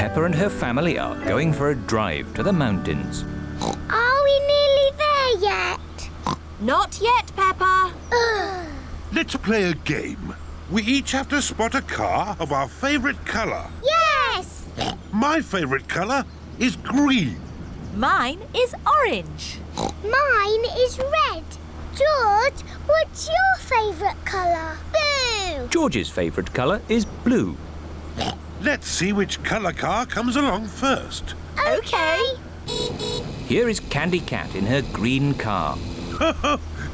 Peppa and her family are going for a drive to the mountains. Are we nearly there yet? Not yet, Peppa. Let's play a game. We each have to spot a car of our favourite colour. Yes! My favourite colour is green. Mine is orange. Mine is red. George, what's your favourite colour? Blue! George's favourite colour is blue. Let's see which colour car comes along first. Okay. Here is Candy Cat in her green car.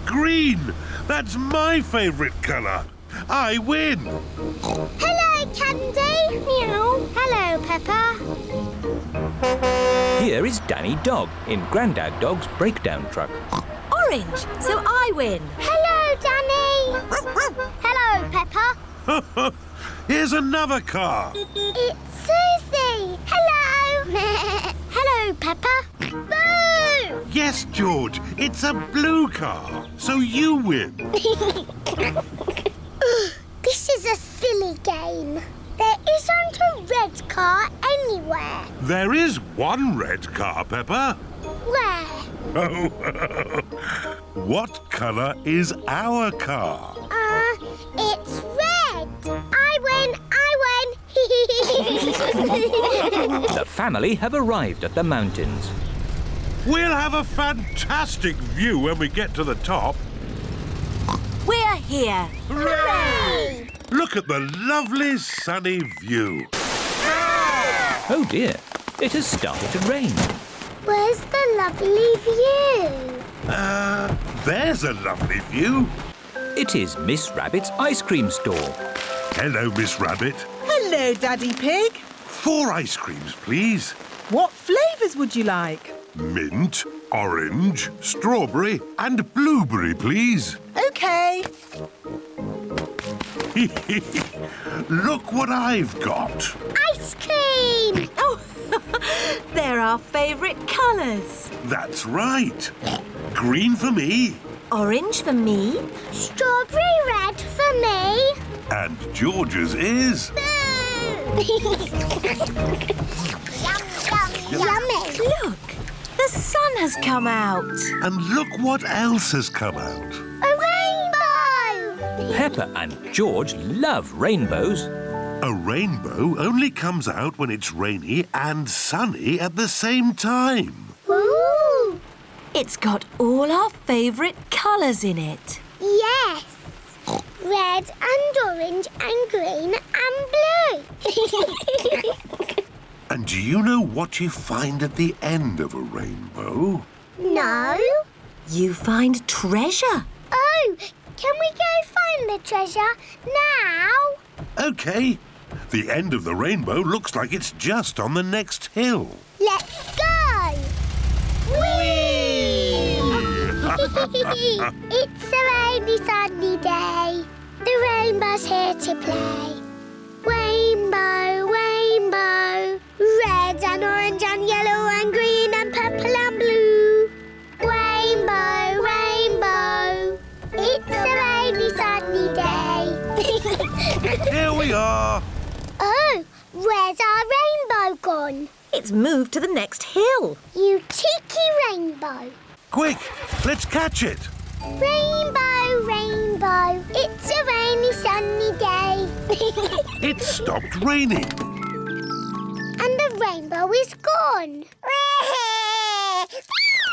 Green! That's my favourite colour. I win. Hello, Candy. Meow. Hello, Peppa. Here is Danny Dog in Grandad Dog's breakdown truck. Orange, so I win. Hello, Danny. Hello, Peppa. Here's another car. It's Susie. Hello. Hello, Peppa. Boo! Yes, George, it's a blue car, so you win. This is a silly game. There isn't a red car anywhere. There is one red car, Peppa. Where? Oh, what colour is our car? It's red. I win. The family have arrived at the mountains. We'll have a fantastic view when we get to the top. We're here. Hooray! Look at the lovely sunny view. Oh dear, it has started to rain. Where's the lovely view? There's a lovely view. It is Miss Rabbit's ice cream store. Hello, Miss Rabbit. Hello, Daddy Pig. 4 ice creams, please. What flavours would you like? Mint, orange, strawberry and blueberry, please. OK. Look what I've got. Ice cream! Oh, they're our favourite colours. That's right. Green for me Orange for me. Strawberry red for me. and George's is... Yummy. Look, the sun has come out. And look what else has come out. A rainbow. Peppa and George love rainbows. A rainbow only comes out when it's rainy and sunny at the same time. Ooh. It's got all our favourite colours in it. Yes. Red and orange and green and blue. And do you know what you find at the end of a rainbow? No. You find treasure. Oh, can we go find the treasure now? OK. The end of the rainbow looks like it's just on the next hill. Let's go. Whee! It's a rainy, sunny day. The rainbow's here to play. Rainbow, rainbow, red and orange and yellow and green and purple and blue. Rainbow, rainbow, it's a rainy, sunny day. Here we are. Oh, where's our rainbow gone? It's moved to the next hill. You cheeky rainbow. Quick, let's catch it. Rainbow, rainbow, it's a rainy, sunny day. It stopped raining. And the rainbow is gone.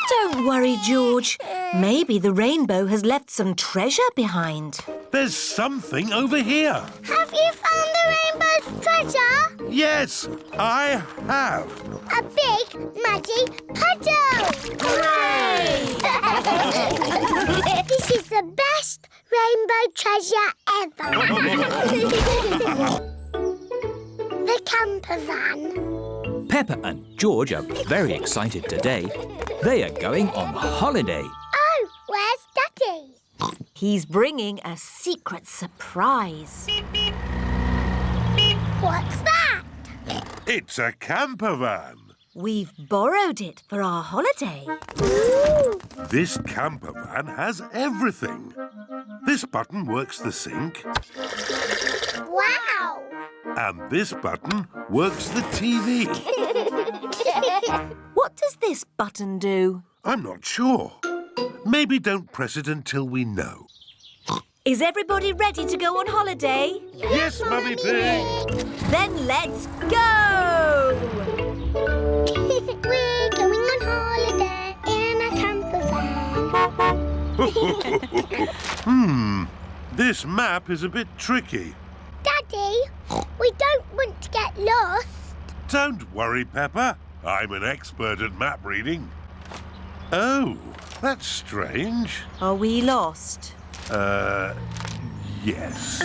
Don't worry, George. Maybe the rainbow has left some treasure behind. There's something over here. Have you found the rainbow's treasure? Yes, I have. A big, muddy puddle. Hooray! This is the best rainbow treasure ever. The camper van. Peppa and George are very excited today. They are going on holiday. Oh, where's Daddy? He's bringing a secret surprise. What's that? It's a camper van. We've borrowed it for our holiday. Ooh. This camper van has everything. This button works the sink. Wow! And this button works the TV. What does this button do? I'm not sure. Maybe don't press it until we know. Is everybody ready to go on holiday? Yes, Mummy Pig! Then let's go! We're going on holiday in a camper van. This map is a bit tricky. Daddy, we don't want to get lost. Don't worry, Peppa. I'm an expert at map reading. Oh, that's strange. Are we lost? Yes.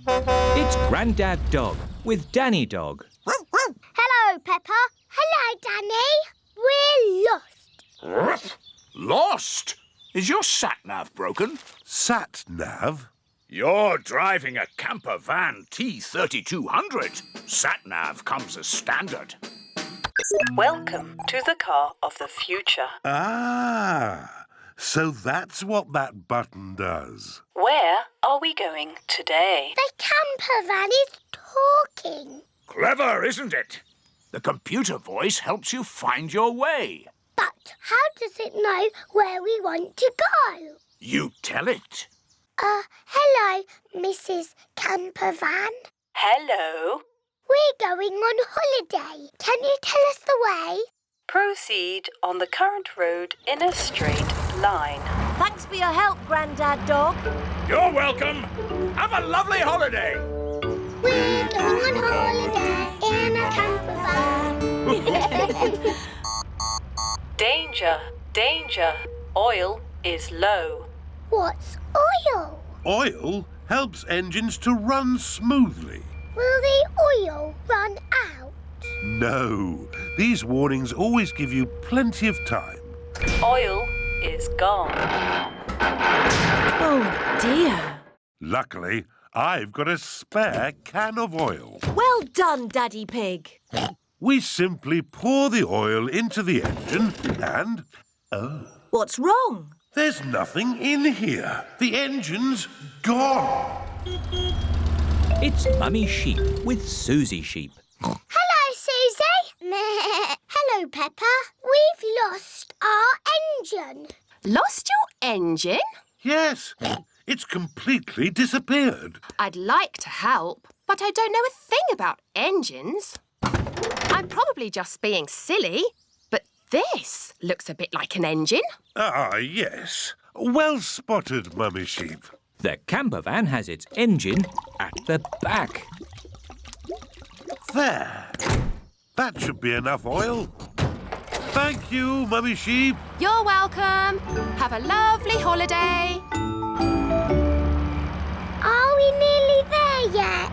It's Grandad Dog with Danny Dog. Hello, Peppa. Hello, Danny. We're lost. Lost? Is your sat-nav broken? Sat-nav? You're driving a camper van T3200. Sat-nav comes as standard. Welcome to the car of the future. Ah, so that's what that button does. Where are we going today? The camper van is talking. Clever, isn't it? The computer voice helps you find your way. But how does it know where we want to go? You tell it. Hello, Mrs. Camper Van. Hello. We're going on holiday. Can you tell us the way? Proceed on the current road in a straight line. Thanks for your help, Grandad Dog. You're welcome. Have a lovely holiday. We're going on holiday in a camper van. Danger, danger. Oil is low. What's oil? Oil helps engines to run smoothly. Will the oil run out? No, these warnings always give you plenty of time. Oil is gone. Oh, dear. Luckily, I've got a spare can of oil. Well done, Daddy Pig. We simply pour the oil into the engine and... Oh, What's wrong? there's nothing in here. The engine's gone. It's Mummy Sheep with Susie Sheep. Hello, Susie. Hello, Peppa. We've lost our engine. Lost your engine? Yes, it's completely disappeared. I'd like to help, but I don't know a thing about engines. I'm probably just being silly, but this looks a bit like an engine. Ah, yes. Well spotted, Mummy Sheep. The camper van has its engine at the back. There. That should be enough oil. Thank you, Mummy Sheep. You're welcome. Have a lovely holiday. Are we nearly there yet?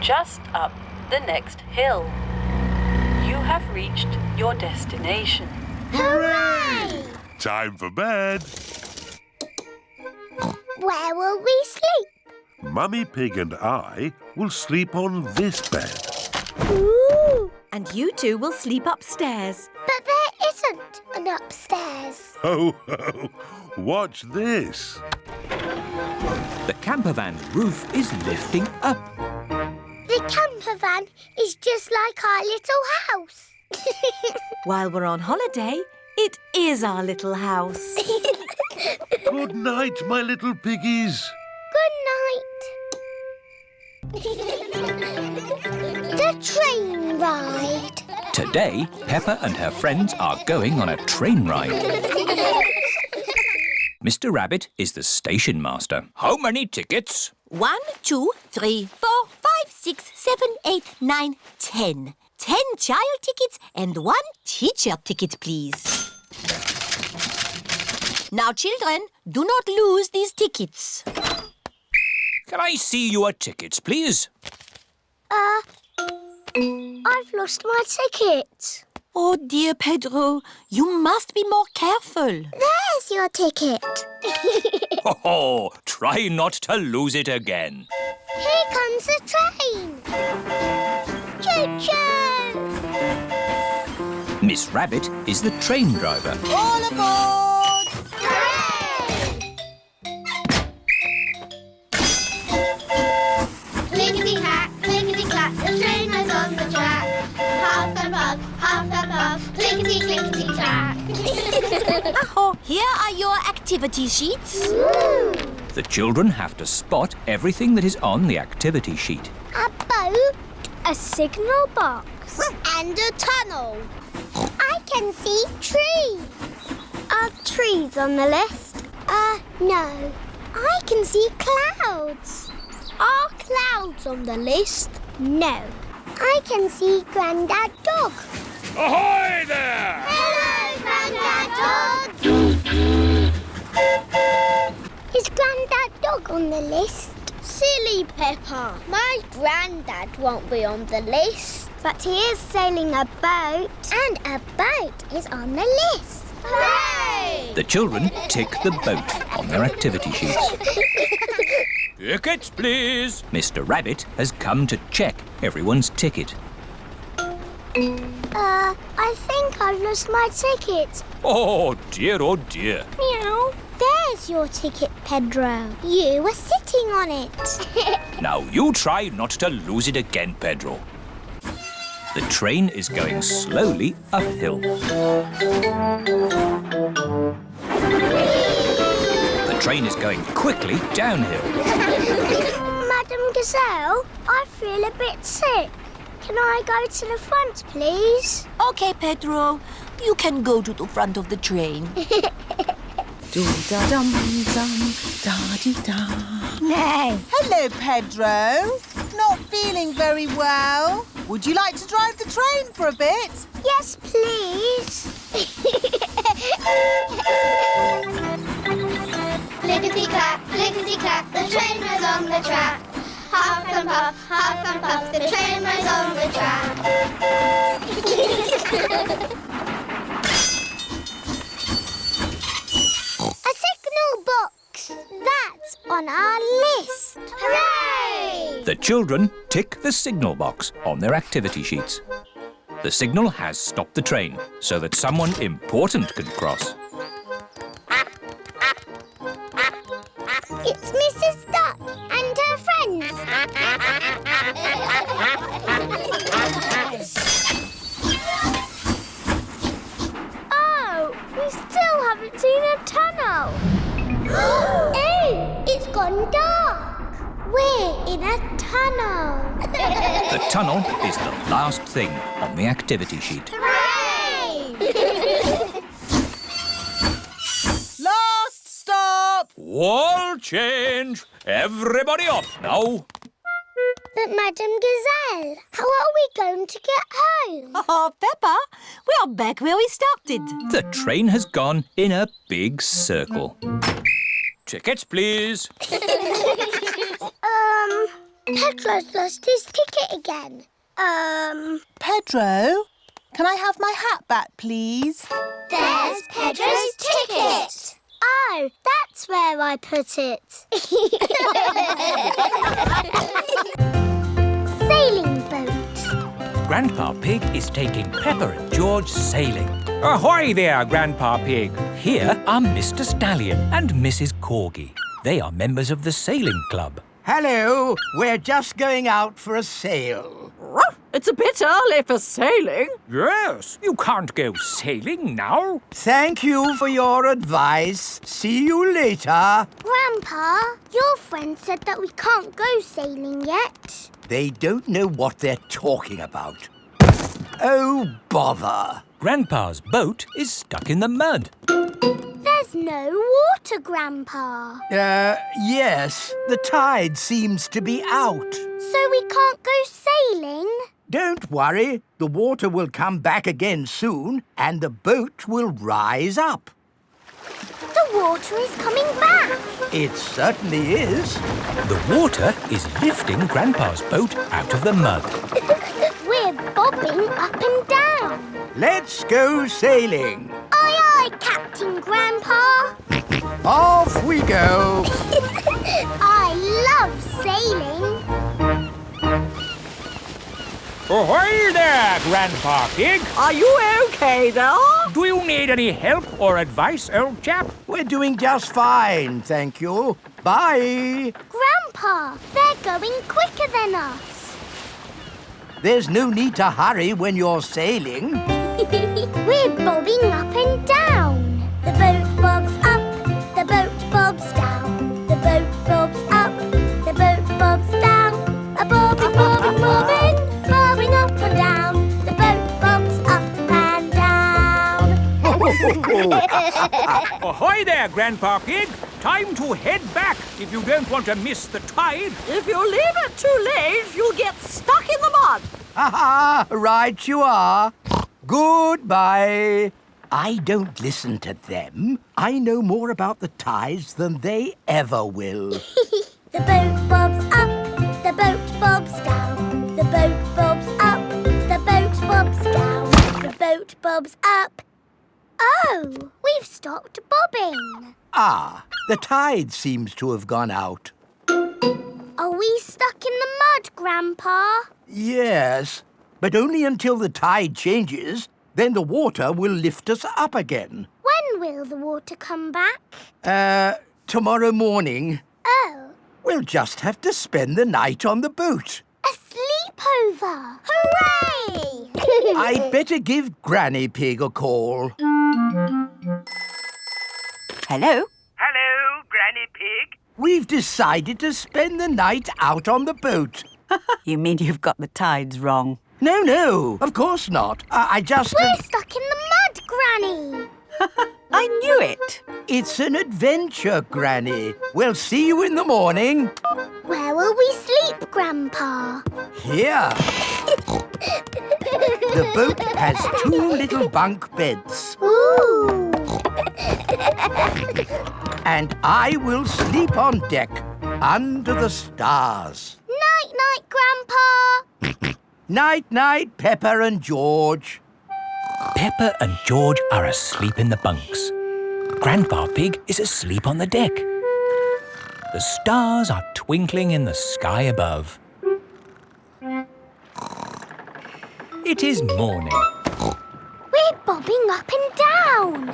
Just up the next hill. You have reached your destination. Hooray! Time for bed. Where will we sleep? Mummy Pig and I will sleep on this bed. Ooh! And you two will sleep upstairs. But there isn't an upstairs. Ho, ho. Watch this. The camper van's roof is lifting up. The camper van is just like our little house. While we're on holiday, it is our little house. Good night, my little piggies. Good night. The train ride. Today, Peppa and her friends are going on a train ride. Mr. Rabbit is the station master. How many tickets? 1, 2, 3, 4, 5, 6, 7, 8, 9, 10. 10 child tickets and 1 teacher ticket, please. Now, children, do not lose these tickets. Can I see your tickets, please? I've lost my ticket. Oh, dear Pedro, you must be more careful. There's your ticket. Oh, try not to lose it again. Here comes the train. Choo-choo! Miss Rabbit is the train driver. All aboard! Hooray! Clickety-clack, clickety clickety-clack, the train was on the track. Puff and puff, clickety-clickety-clack. Here are your activity sheets. Ooh. The children have to spot everything that is on the activity sheet. A boat, a signal box, and a tunnel. I can see trees. Are trees on the list? No. I can see clouds. Are clouds on the list? No. I can see Grandad Dog. Ahoy there! Hello, Grandad Dog. Is Grandad Dog on the list? Silly Peppa. My Grandad won't be on the list. But he is sailing a boat. And a boat is on the list. Hooray! The children tick the boat on their activity sheets. Tickets, please. Mr. Rabbit has come to check everyone's ticket. I think I've lost my ticket. Oh dear, oh dear. Meow. There's your ticket, Pedro. You were sitting on it. Now you try not to lose it again, Pedro. The train is going slowly uphill. The train is going quickly downhill. Madam Gazelle, I feel a bit sick. Can I go to the front, please? Okay, Pedro. You can go to the front of the train. Do-da-dum-dum, da-dee-da. Nay. Hello, Pedro. Not feeling very well. Would you like to drive the train for a bit? Yes, please. Clickety-clack, the train was on the track. Huff and puff, the train was on the track. A signal box. That's on our list. Hooray! The children tick the signal box on their activity sheets. The signal has stopped the train so that someone important can cross. It's Mrs. Duck and her friends. Oh, we still haven't seen a tunnel. Oh, it's gone dark. We're in a tunnel. The tunnel is the last thing on the activity sheet. Hooray! Last stop! Wall change! Everybody up now! But Madam Gazelle, how are we going to get home? Oh, Peppa, we are back where we started. The train has gone in a big circle. Tickets, please. Pedro's lost his ticket again. Pedro, can I have my hat back, please? There's Pedro's ticket. Oh, that's where I put it. Sailing boat. Grandpa Pig is taking Peppa and George sailing. Ahoy there, Grandpa Pig. Here are Mr. Stallion and Mrs. Corgi. They are members of the sailing club. Hello, we're just going out for a sail. It's a bit early for sailing. Yes, you can't go sailing now. Thank you for your advice. See you later. Grandpa, your friend said that we can't go sailing yet. They don't know what they're talking about. Oh, bother. Grandpa's boat is stuck in the mud. There's no water, Grandpa. Yes, the tide seems to be out. So we can't go sailing? Don't worry, the water will come back again soon and the boat will rise up. The water is coming back. It certainly is. The water is lifting Grandpa's boat out of the mud. We're bobbing up and down. Let's go sailing. Aye, aye, Captain Grandpa. Off we go. I love sailing. Ahoy there, Grandpa Pig. Are you okay there? Do you need any help or advice, old chap? We're doing just fine, thank you. Bye. Grandpa, they're going quicker than us. There's no need to hurry when you're sailing. We're bobbing up and down. The boat bobs up, the boat bobs down. The boat bobs up, the boat bobs down. A bobbing, bobbing, bobbing, bobbing up and down. The boat bobs up and down. Ahoy there, Grandpa Pig. Time to head back if you don't want to miss the tide. If you leave it too late, you'll get stuck in the mud. Ha! Right you are. Goodbye. I don't listen to them. I know more about the tides than they ever will. The boat bobs up, the boat bobs down. The boat bobs up, the boat bobs down. The boat bobs up. Oh, we've stopped bobbing. Ah, the tide seems to have gone out. Are we stuck in the mud, Grandpa? Yes, but only until the tide changes. Then the water will lift us up again. When will the water come back? Tomorrow morning. Oh, We'll just have to spend the night on the boat. a sleepover! Hooray! I'd better give Granny Pig a call. Hello? Hello, Granny Pig. We've decided to spend the night out on the boat. You mean you've got the tides wrong? No, of course not. I just... We're stuck in the mud, Granny! I knew it. It's an adventure, Granny. We'll see you in the morning. Where will we sleep, Grandpa? Here. The boat has 2 little bunk beds. Ooh! And I will sleep on deck, under the stars. Night-night, Grandpa! Night-night, Peppa and George. Peppa and George are asleep in the bunks. Grandpa Pig is asleep on the deck. The stars are twinkling in the sky above. It is morning. We're bobbing up and down.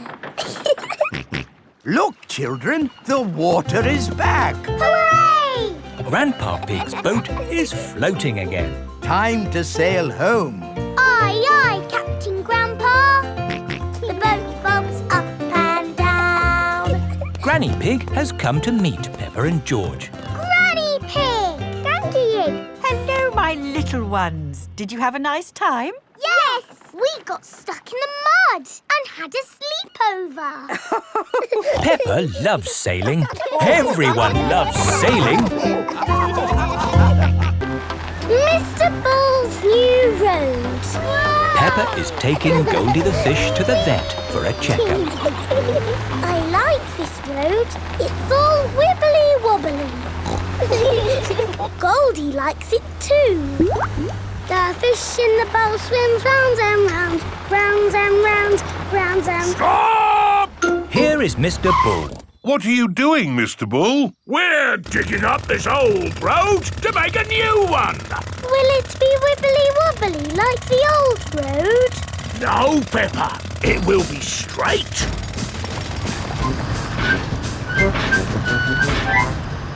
Look, children, the water is back. Hooray! Grandpa Pig's boat is floating again. Time to sail home. Aye, aye, Captain Grandpa. The boat bobs up and down. Granny Pig has come to meet Peppa and George. Granny Pig! Granny! Hello, my little ones. Did you have a nice time? Yes! We got stuck in the mud and had a sleepover. Peppa loves sailing. Everyone loves sailing. Mr. Bull's new road. Peppa is taking Goldie the fish to the vet for a checkup. I like this road. It's all wibbly-wobbly. Goldie likes it too. The fish in the bowl swims round and round, round and round, round and... Stop! Here is Mr. Bull. What are you doing, Mr. Bull? We're digging up this old road to make a new one. Will it be wibbly-wobbly like the old road? No, Peppa. It will be straight.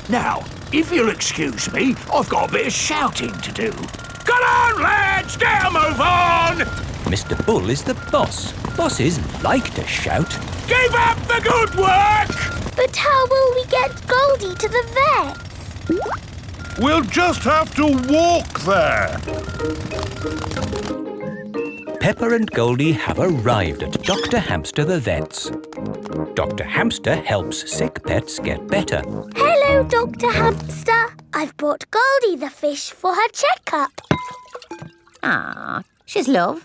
Now, if you'll excuse me, I've got a bit of shouting to do. Come on, lads! Get a move on! Mr. Bull is the boss. Bosses like to shout. Keep up the good work! But how will we get Goldie to the vets? We'll just have to walk there. Peppa and Goldie have arrived at Dr. Hamster the vet's. Dr. Hamster helps sick pets get better. Hello, Dr. Hamster. I've brought Goldie the fish for her checkup. Ah, she's lovely.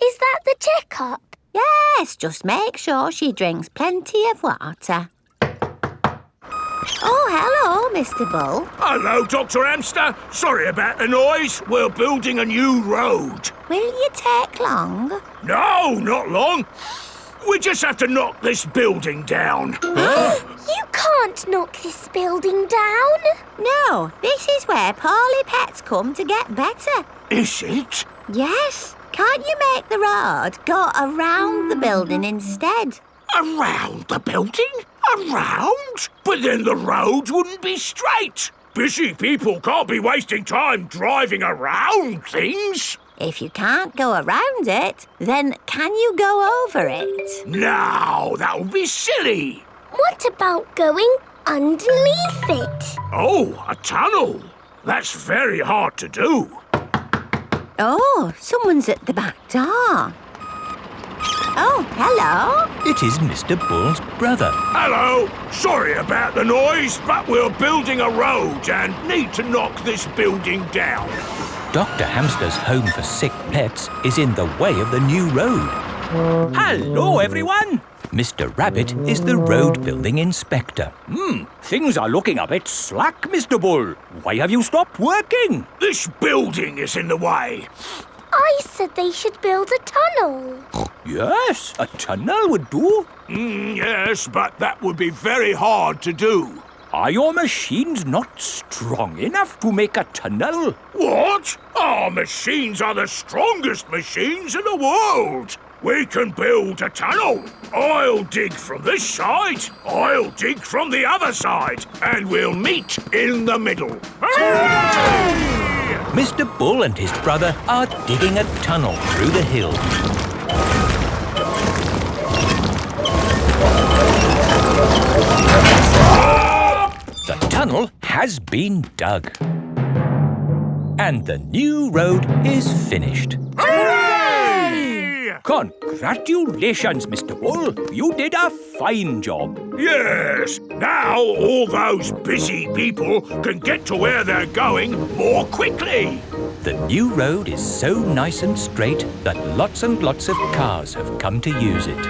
Is that the checkup? Yes, just make sure she drinks plenty of water. Oh, hello, Mr. Bull. Hello, Dr. Hamster. Sorry about the noise. We're building a new road. Will you take long? No, not long. We just have to knock this building down. You can't knock this building down. No, this is where poorly pets come to get better. Is it? Yes. Can't you make the road go around the building instead? Around the building? Around? But then the road wouldn't be straight. Busy people can't be wasting time driving around things. If you can't go around it, then can you go over it? No, that would be silly. What about going underneath it? Oh, a tunnel. That's very hard to do. Oh, someone's at the back door. Oh, hello. It is Mr. Bull's brother. Hello. Sorry about the noise, but we're building a road and need to knock this building down. Dr. Hamster's home for sick pets is in the way of the new road. Hello, everyone. Mr. Rabbit is the road building inspector. Things are looking a bit slack, Mr. Bull. Why have you stopped working? This building is in the way. I said they should build a tunnel. Yes, a tunnel would do. Yes, but that would be very hard to do. Are your machines not strong enough to make a tunnel? What? Our machines are the strongest machines in the world. We can build a tunnel. I'll dig from this side, I'll dig from the other side, and we'll meet in the middle. Hooray! Mr. Bull and his brother are digging a tunnel through the hill. The tunnel has been dug. And the new road is finished. Hooray! Congratulations, Mr. Bull. You did a fine job. Yes, now all those busy people can get to where they're going more quickly. The new road is so nice and straight that lots and lots of cars have come to use it.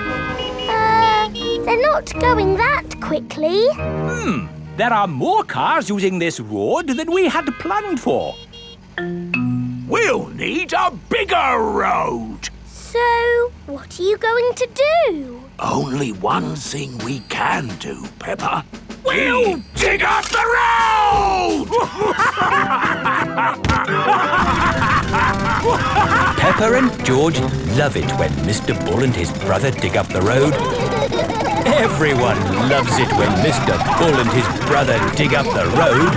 They're not going that quickly. There are more cars using this road than we had planned for. We'll need a bigger road. So, what are you going to do? Only one thing we can do, Peppa. We'll dig up the road! Peppa and George love it when Mr. Bull and his brother dig up the road. Everyone loves it when Mr. Bull and his brother dig up the road.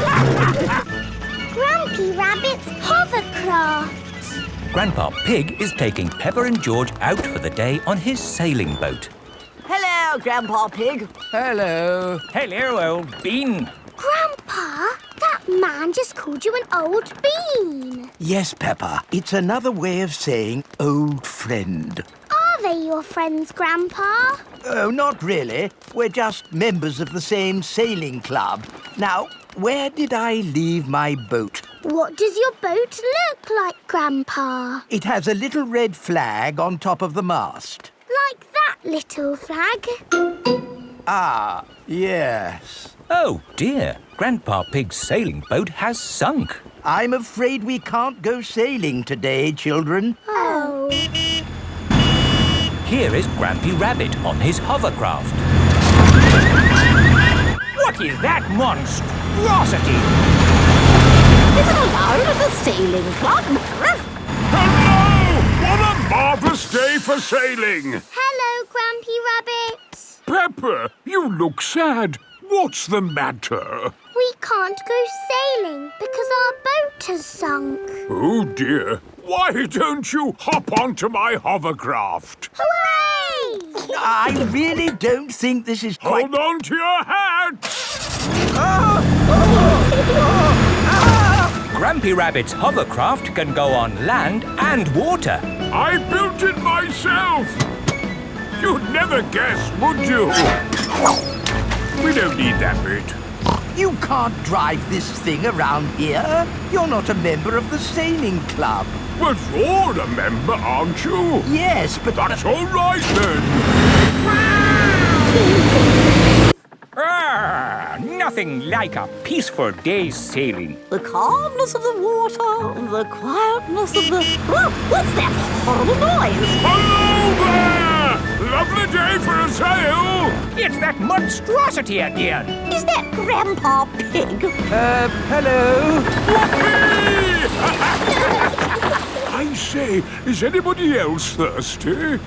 Grampy Rabbit's Hovercraft. Grandpa Pig is taking Peppa and George out for the day on his sailing boat. Hello, Grandpa Pig. Hello. Hello, old bean. Grandpa, that man just called you an old bean. Yes, Peppa. It's another way of saying old friend. Are they your friends, Grandpa? Oh, not really. We're just members of the same sailing club. Now, where did I leave my boat? What does your boat look like, Grandpa? It has a little red flag on top of the mast. Like that little flag? Ah, yes. Oh, dear. Grandpa Pig's sailing boat has sunk. I'm afraid we can't go sailing today, children. Oh. Here is Grampy Rabbit on his hovercraft. What is that monstrosity? Is it allowed at the sailing club? Hello! What a marvellous day for sailing! Hello, Grampy Rabbit. Peppa, you look sad. What's the matter? We can't go sailing because our boat has sunk. Oh, dear. Why don't you hop onto my hovercraft? Hooray! I really don't think this is quite... Hold on to your hat! Grampy Rabbit's hovercraft can go on land and water. I built it myself. You'd never guess, would you? We don't need that bit. You can't drive this thing around here. You're not a member of the sailing club. But you're a member, aren't you? Yes, but... That's all right, then. Nothing like a peaceful day's sailing. The calmness of the water, the quietness of the... Oh, what's that horrible noise? Hello there! Lovely day for a sail. It's that monstrosity again. Is that Grandpa Pig? Hello? I say, is anybody else thirsty? Me!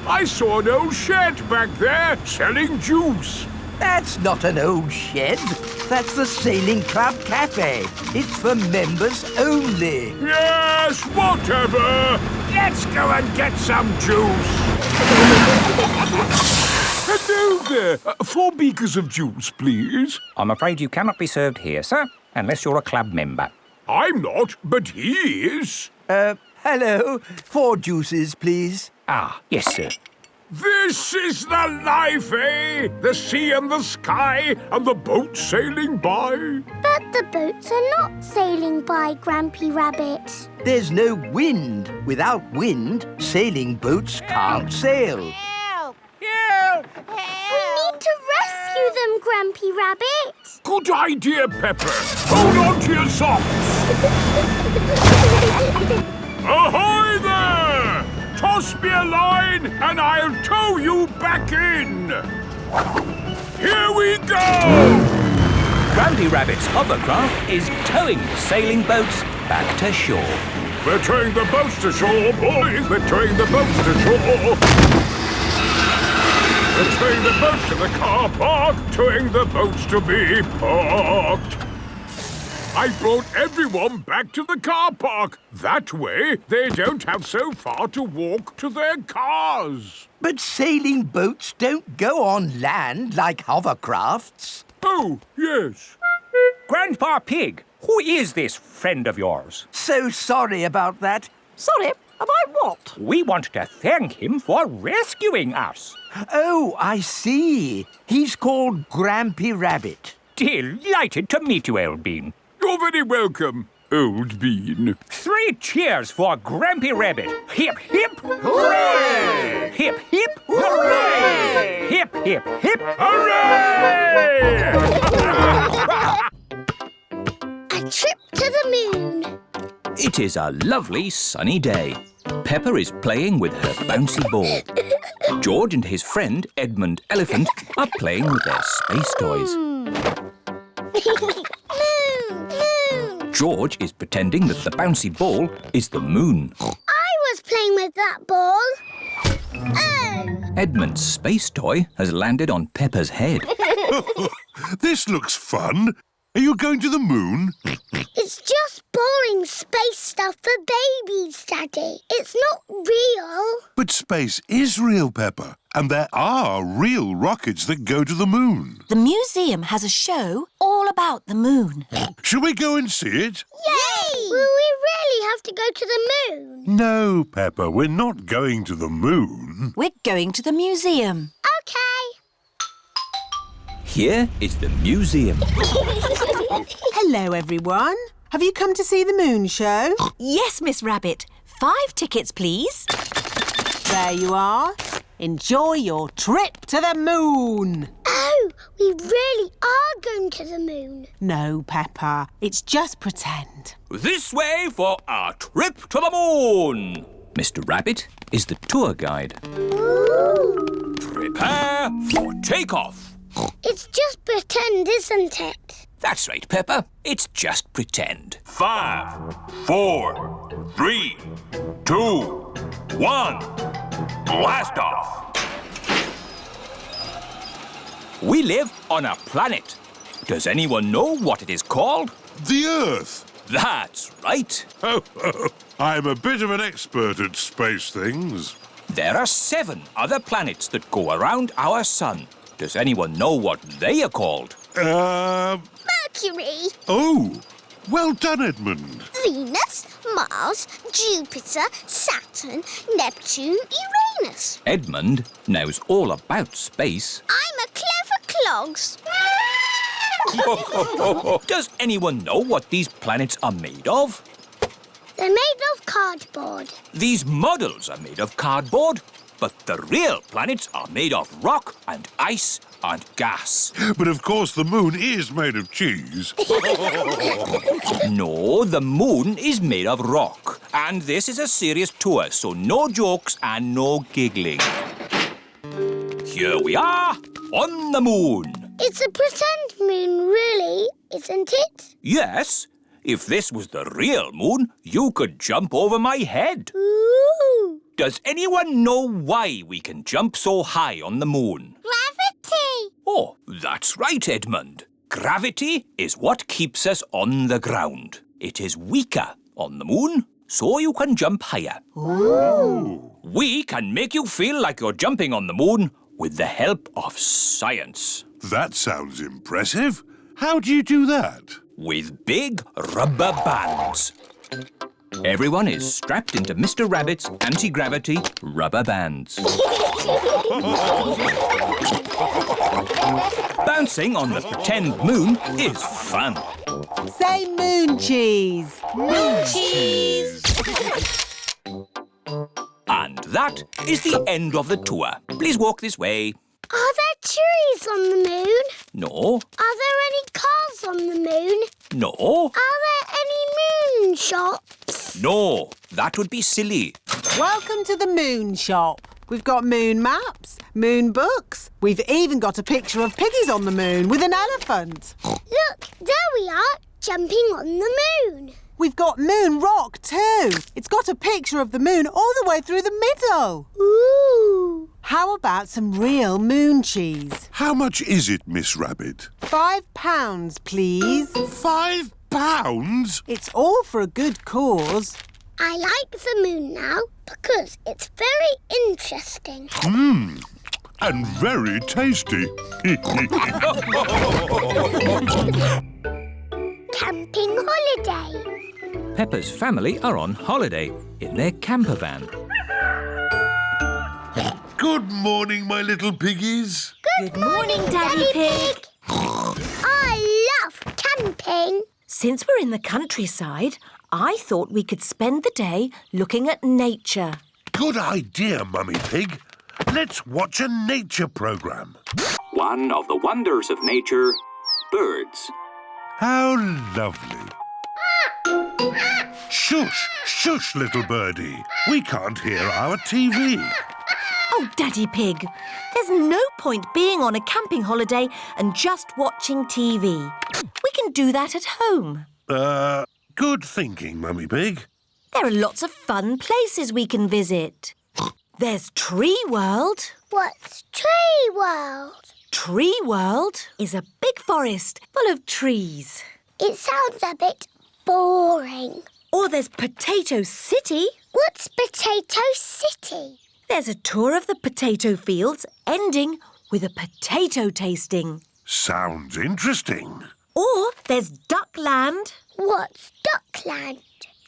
I saw an old shed back there selling juice. That's not an old shed. That's the Sailing Club Cafe. It's for members only. Yes, whatever. Let's go and get some juice. Hello there. 4 beakers of juice, please. I'm afraid you cannot be served here, sir, unless you're a club member. I'm not, but he is. Hello. 4 juices, please. Ah, yes, sir. This is the life, eh? The sea and the sky and the boat sailing by. But the boats are not sailing by, Grampy Rabbit. There's no wind. Without wind, sailing boats can't sail. Help! Help! We need to rescue them, Grampy Rabbit. Good idea, Pepper. Hold on to your socks. Ahoy there! Toss me a line and I'll tow you back in. Here we go! Grampy Rabbit's hovercraft is towing the sailing boats back to shore. We're towing the boats to shore, boys. We're towing the boats to shore. We're towing the boats to the car park, towing the boats to be parked. I brought everyone back to the car park. That way, they don't have so far to walk to their cars. But sailing boats don't go on land like hovercrafts. Oh, yes. Grandpa Pig, who is this friend of yours? So sorry about that. Sorry, have I what? We want to thank him for rescuing us. Oh, I see. He's called Grampy Rabbit. Delighted to meet you, Old Bean. You're very welcome, Old Bean. 3 cheers for Grampy Rabbit. Hip, hip, hooray! Hip, hip, hooray! Hip, hip, hip, Hooray! A trip to the moon. It is a lovely sunny day. Peppa is playing with her bouncy ball. George and his friend, Edmund Elephant, are playing with their space toys. Moon. George is pretending that the bouncy ball is the moon. I was playing with that ball. Oh! Edmund's space toy has landed on Peppa's head. This looks fun. Are you going to the moon? It's just boring space stuff for babies, Daddy. It's not real. But space is real, Peppa. And there are real rockets that go to the moon. The museum has a show all about the moon. Shall we go and see it? Yay! Will we really have to go to the moon? No, Peppa, we're not going to the moon. We're going to the museum. OK. Here is the museum. Hello, everyone. Have you come to see the moon show? Yes, Miss Rabbit. 5 tickets, please. There you are. Enjoy your trip to the moon. Oh, we really are going to the moon. No, Peppa. It's just pretend. This way for our trip to the moon. Mr. Rabbit is the tour guide. Ooh. Prepare for takeoff. It's just pretend, isn't it? That's right, Peppa. It's just pretend. 5, 4, 3, 2, 1. Blast off. We live on a planet. Does anyone know what it is called? The Earth. That's right. I'm a bit of an expert at space things. There are 7 other planets that go around our sun. Does anyone know what they are called? Mercury, Oh, well done, Edmund. Venus, Mars, Jupiter, Saturn, Neptune, Uranus. Edmund knows all about space. I'm a clever clogs. Does anyone know what these planets are made of? They're made of cardboard. These models are made of cardboard, but the real planets are made of rock and ice and gas. But of course the moon is made of cheese. No, the moon is made of rock. And this is a serious tour, so no jokes and no giggling. Here we are on the moon. It's a pretend moon, really, isn't it? Yes, if this was the real moon, you could jump over my head. Ooh! Does anyone know why we can jump so high on the moon? Gravity! Oh, that's right, Edmund. Gravity is what keeps us on the ground. It is weaker on the moon, so you can jump higher. Ooh. We can make you feel like you're jumping on the moon with the help of science. That sounds impressive. How do you do that? With big rubber bands. Everyone is strapped into Mr. Rabbit's anti-gravity rubber bands. Bouncing on the pretend moon is fun. Say moon cheese. Moon cheese! And that is the end of the tour. Please walk this way. Are there trees on the moon? No, Are there any cars on the moon? no, Are there any moon shops? no. That would be silly. Welcome to the moon shop. We've got moon maps, moon books. We've even got a picture of piggies on the moon with an elephant. Look, there we are, jumping on the moon. We've got moon rock too. It's got a picture of the moon all the way through the middle. Ooh. How about some real moon cheese? How much is it, Miss Rabbit? £5, please. £5? It's all for a good cause. I like the moon now because it's very interesting. And very tasty. Camping holiday. Peppa's family are on holiday in their camper van. Good morning, my little piggies. Good morning, Daddy Pig. I love camping. Since we're in the countryside, I thought we could spend the day looking at nature. Good idea, Mummy Pig. Let's watch a nature program. One of the wonders of nature, birds. How lovely. Shush, shush, little birdie. We can't hear our TV. Oh, Daddy Pig, there's no point being on a camping holiday and just watching TV. We can do that at home. Good thinking, Mummy Pig. There are lots of fun places we can visit. There's Tree World. What's Tree World? Tree World is a big forest full of trees. It sounds a bit boring. Or there's Potato City. What's Potato City? There's a tour of the potato fields ending with a potato tasting. Sounds interesting. Or there's Duckland. What's Duckland?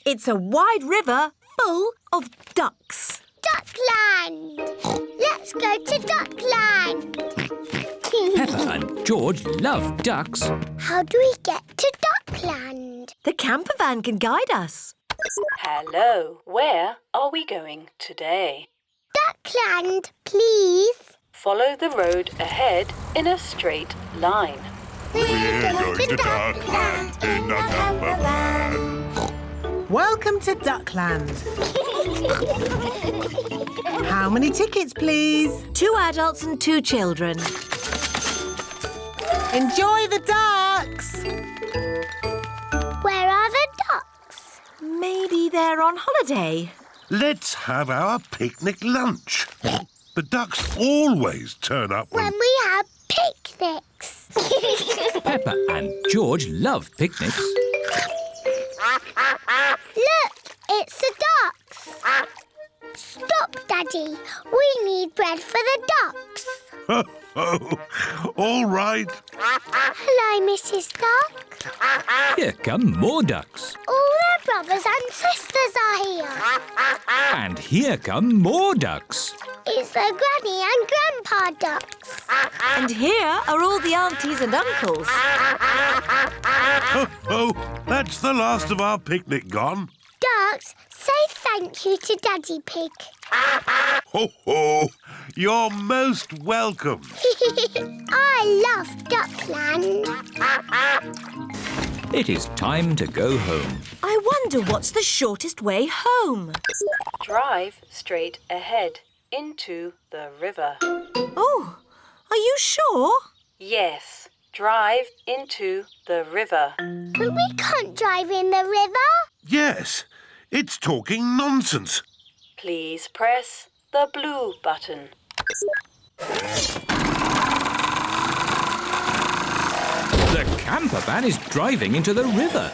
It's a wide river full of ducks. Duckland! Let's go to Duckland. Peppa and George love ducks. How do we get to Duckland? The camper van can guide us. Hello, where are we going today? Duckland, please. Follow the road ahead in a straight line. We're going to Duckland in a camper van. Welcome to Duckland. How many tickets, please? 2 adults and 2 children. Enjoy the ducks. Where are the ducks? Maybe they're on holiday. Let's have our picnic lunch. The ducks always turn up When we have picnics. Peppa and George love picnics. Look, it's the ducks. Stop, Daddy. We need bread for the ducks. All right. Hello, Mrs. Duck. Here come more ducks. All their brothers and sisters are here. And here come more ducks. It's the Granny and Grandpa ducks. And here are all the aunties and uncles. Oh, that's the last of our picnic gone. Ducks, say thank you to Daddy Pig. Ho, ho. You're most welcome. I love Duckland. It is time to go home. I wonder what's the shortest way home. Drive straight ahead into the river. Oh, are you sure? Yes, drive into the river. But we can't drive in the river. Yes, it's talking nonsense. Please press the blue button. The camper van is driving into the river.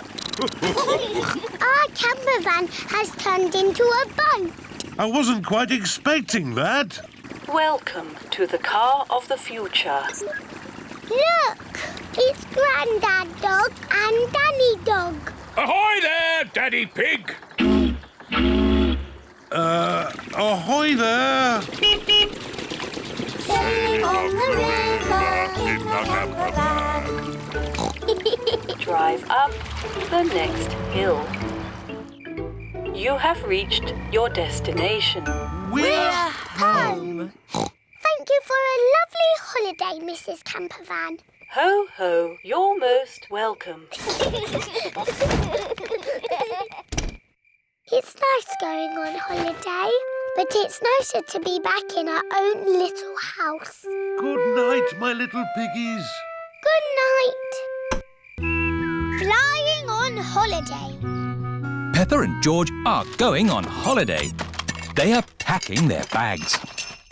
Our camper van has turned into a boat. I wasn't quite expecting that. Welcome to the car of the future. Look, it's Grandad Dog and Danny Dog. Ahoy there, Daddy Pig! Ahoy there! Sailing on the river in the camper van. Drive up the next hill. You have reached your destination. We're home. Thank you for a lovely holiday, Mrs. Campervan. Ho, ho, you're most welcome. It's nice going on holiday, but it's nicer to be back in our own little house. Good night, my little piggies. Good night. Flying on holiday. Peppa and George are going on holiday. They are packing their bags.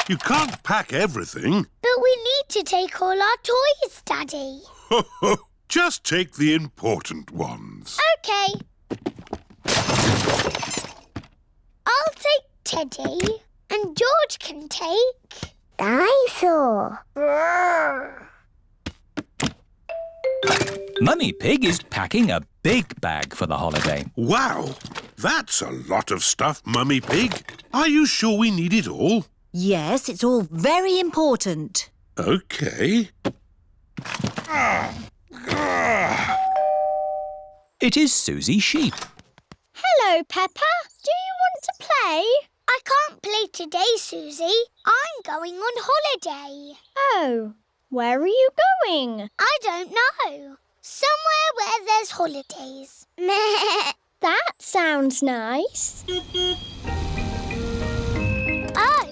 You can't pack everything. But we need to take all our toys, Daddy. Just take the important ones. OK. I'll take Teddy, and George can take... Dinosaur. Mummy Pig is packing a big bag for the holiday. Wow, that's a lot of stuff, Mummy Pig. Are you sure we need it all? Yes, it's all very important. OK. It is Susie Sheep. Hello, Peppa. Do you want to play? I can't play today, Susie. I'm going on holiday. Oh, where are you going? I don't know. Somewhere where there's holidays. That sounds nice. Oh,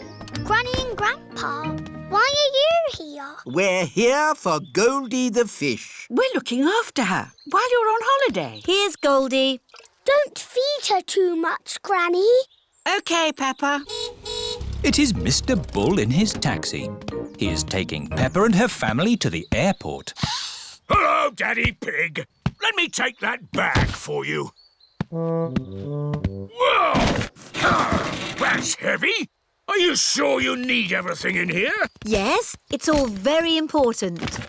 Granny and Grandpa. Why are you here? We're here for Goldie the fish. We're looking after her while you're on holiday. Here's Goldie. Don't feed her too much, Granny. OK, Peppa. It is Mr. Bull in his taxi. He is taking Peppa and her family to the airport. Hello, Daddy Pig. Let me take that bag for you. Whoa! That's heavy. Are you sure you need everything in here? Yes, it's all very important.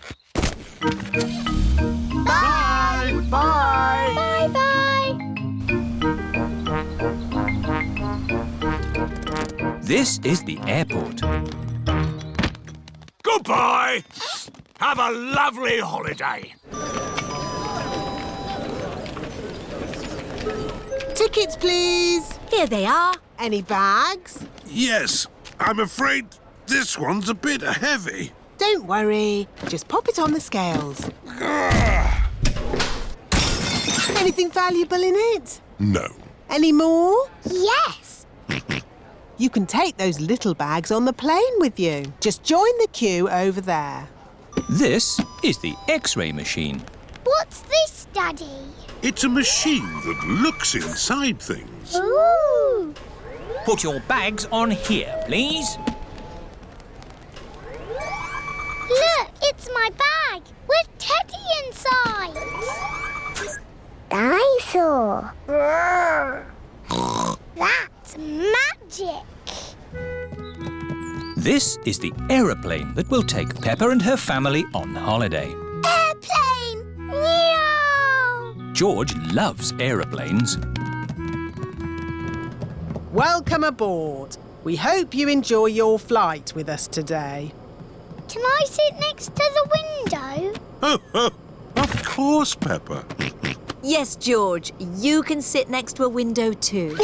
Bye! Bye! Bye-bye. This is the airport. Goodbye. Have a lovely holiday. Tickets, please. Here they are. Any bags? Yes, I'm afraid this one's a bit heavy. Don't worry. Just pop it on the scales. Anything valuable in it? No. Any more? Yes. You can take those little bags on the plane with you. Just join the queue over there. This is the X-ray machine. What's this, Daddy? It's a machine that looks inside things. Ooh. Put your bags on here, please. Look, it's my bag with Teddy inside. Dinosaur. That's magic. This is the aeroplane that will take Peppa and her family on holiday. Airplane! Meow! George loves aeroplanes. Welcome aboard. We hope you enjoy your flight with us today. Can I sit next to the window? Of course, Peppa. Yes, George, you can sit next to a window too.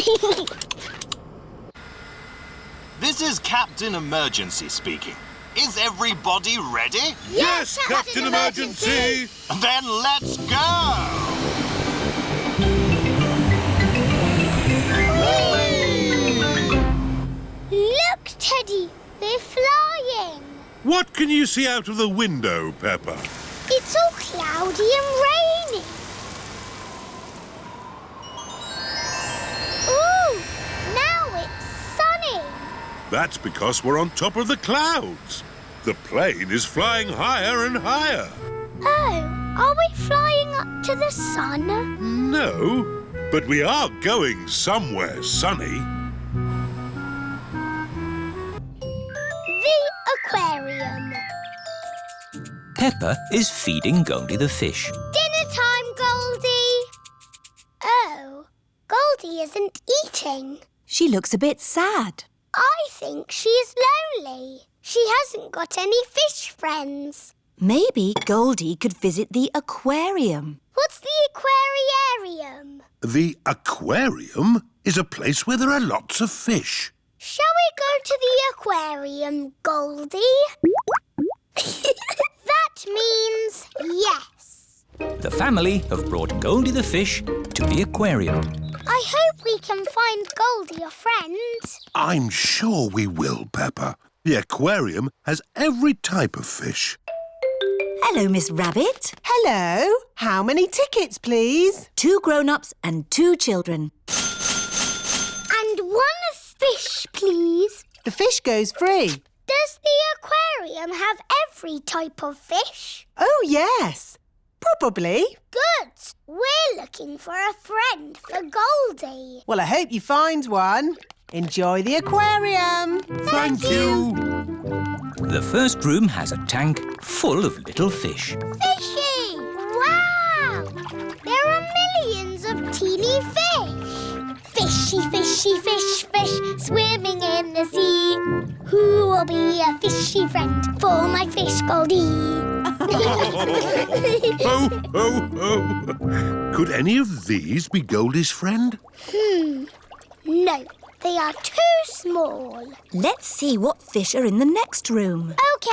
This is Captain Emergency speaking. Is everybody ready? Yes, Captain Emergency! Then let's go! Look, Teddy, we're flying. What can you see out of the window, Peppa? It's all cloudy and rainy. Ooh, now it's sunny. That's because we're on top of the clouds. The plane is flying higher and higher. Oh, Are we flying up to the sun? No, but we are going somewhere sunny. The aquarium. Peppa is feeding Goldie the fish. Dinner time, Goldie. Oh, Goldie isn't eating. She looks a bit sad. I think she's lonely. She hasn't got any fish friends. Maybe Goldie could visit the aquarium. What's the aquarium? The aquarium is a place where there are lots of fish. Shall we go to the aquarium, Goldie? That means yes. The family have brought Goldie the fish to the aquarium. I hope we can find Goldie a friend. I'm sure we will, Peppa. The aquarium has every type of fish. Hello, Miss Rabbit. Hello. How many tickets, please? 2 grown-ups and 2 children. And 1 fish, please. The fish goes free. Does the aquarium have every type of fish? Oh, yes. Probably. Good. We're looking for a friend for Goldie. Well, I hope you find one. Enjoy the aquarium. Thank you. The first room has a tank full of little fish. Fishy! Wow! There are millions of teeny fish. Fishy, fishy, fish, fish, swimming in the sea. Who will be a fishy friend for my fish Goldie? Ho, ho, ho. Could any of these be Goldie's friend? No, they are too small. Let's see what fish are in the next room. OK.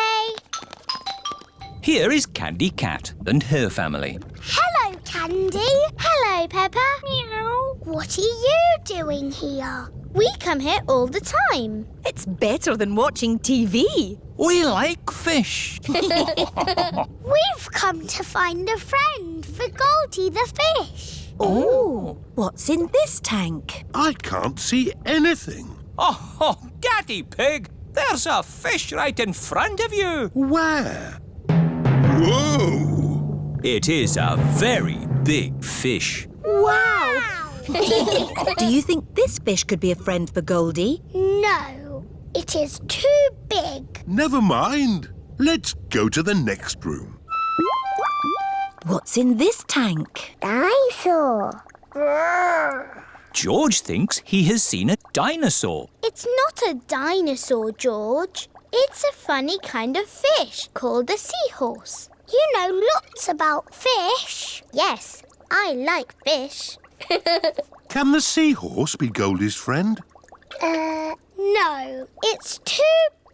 Here is Candy Cat and her family. Hello, Candy. Hello, Peppa. Meow. What are you doing here? We come here all the time. It's better than watching TV. We like fish. We've come to find a friend for Goldie the fish. Oh, what's in this tank? I can't see anything. Oh, Daddy Pig, there's a fish right in front of you. Where? Whoa! It is a very big fish. Wow! Do you think this fish could be a friend for Goldie? No, it is too big. Never mind. Let's go to the next room. What's in this tank? Dinosaur. George thinks he has seen a dinosaur. It's not a dinosaur, George. It's a funny kind of fish called a seahorse. You know lots about fish. Yes, I like fish. Can the seahorse be Goldie's friend? No, it's too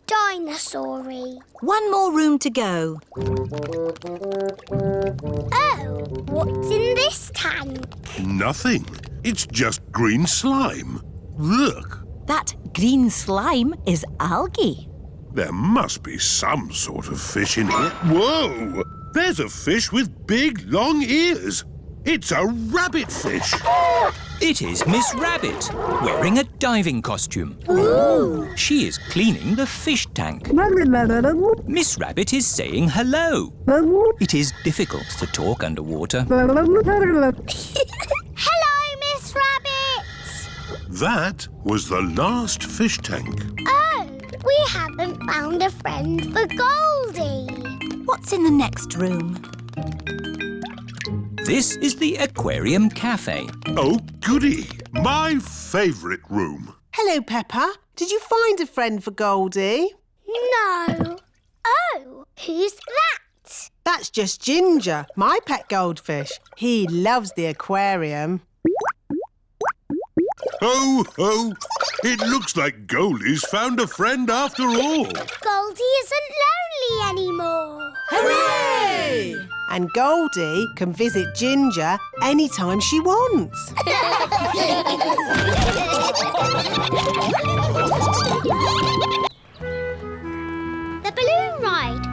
dinosaur-y. 1 more room to go. Oh, what's in this tank? Nothing. It's just green slime. Look, That green slime is algae. there must be some sort of fish in here. Whoa! There's a fish with big, long ears. It's a rabbit fish. It is Miss Rabbit, wearing a diving costume. Ooh! She is cleaning the fish tank. Miss Rabbit is saying hello. It is difficult to talk underwater. Hello, Miss Rabbit! That was the last fish tank. Oh, we haven't found a friend for Goldie. What's in the next room? This is the Aquarium Cafe. Oh, goody! My favourite room. Hello, Peppa. Did you find a friend for Goldie? No. Oh, who's that? That's just Ginger, my pet goldfish. He loves the aquarium. Ho, ho! It looks like Goldie's found a friend after all. Goldie isn't lonely anymore. Hooray! And Goldie can visit Ginger anytime she wants. The balloon ride.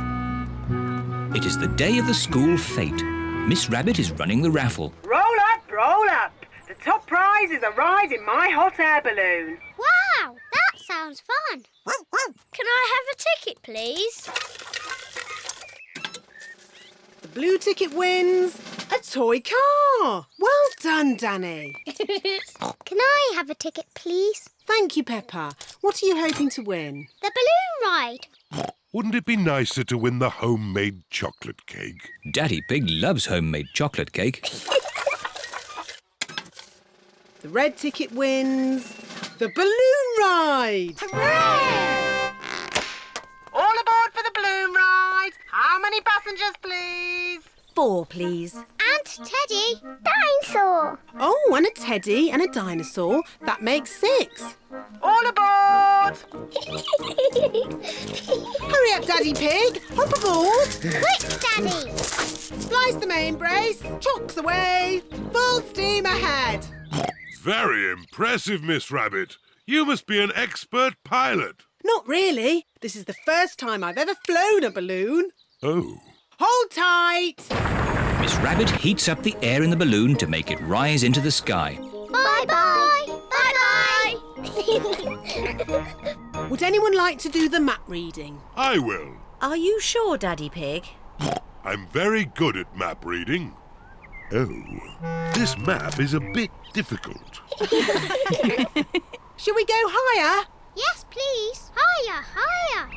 It is the day of the school fete. Miss Rabbit is running the raffle. Roll up, roll up. The top prize is a ride in my hot air balloon. Wow, that sounds fun. Can I have a ticket, please? blue ticket wins a toy car. Well done, Danny. Can I have a ticket, please? Thank you, Peppa. What are you hoping to win? The balloon ride. Wouldn't it be nicer to win the homemade chocolate cake? Daddy Pig loves homemade chocolate cake. The red ticket wins the balloon ride. Hooray! All aboard for the balloon ride. How many passengers, please? 4, please. And Teddy. Dinosaur. Oh, and a teddy and a dinosaur. That makes 6. All aboard! Hurry up, Daddy Pig. Hop aboard. Quick, Daddy. Splice the main brace. Chocks away. Full steam ahead. Very impressive, Miss Rabbit. You must be an expert pilot. Not really. This is the first time I've ever flown a balloon. Oh. Hold tight. Miss Rabbit heats up the air in the balloon to make it rise into the sky. Bye-bye. Bye-bye. Would anyone like to do the map reading? I will. Are you sure, Daddy Pig? I'm very good at map reading. Oh, this map is a bit difficult. Shall we go higher? Yes, please. Higher, higher.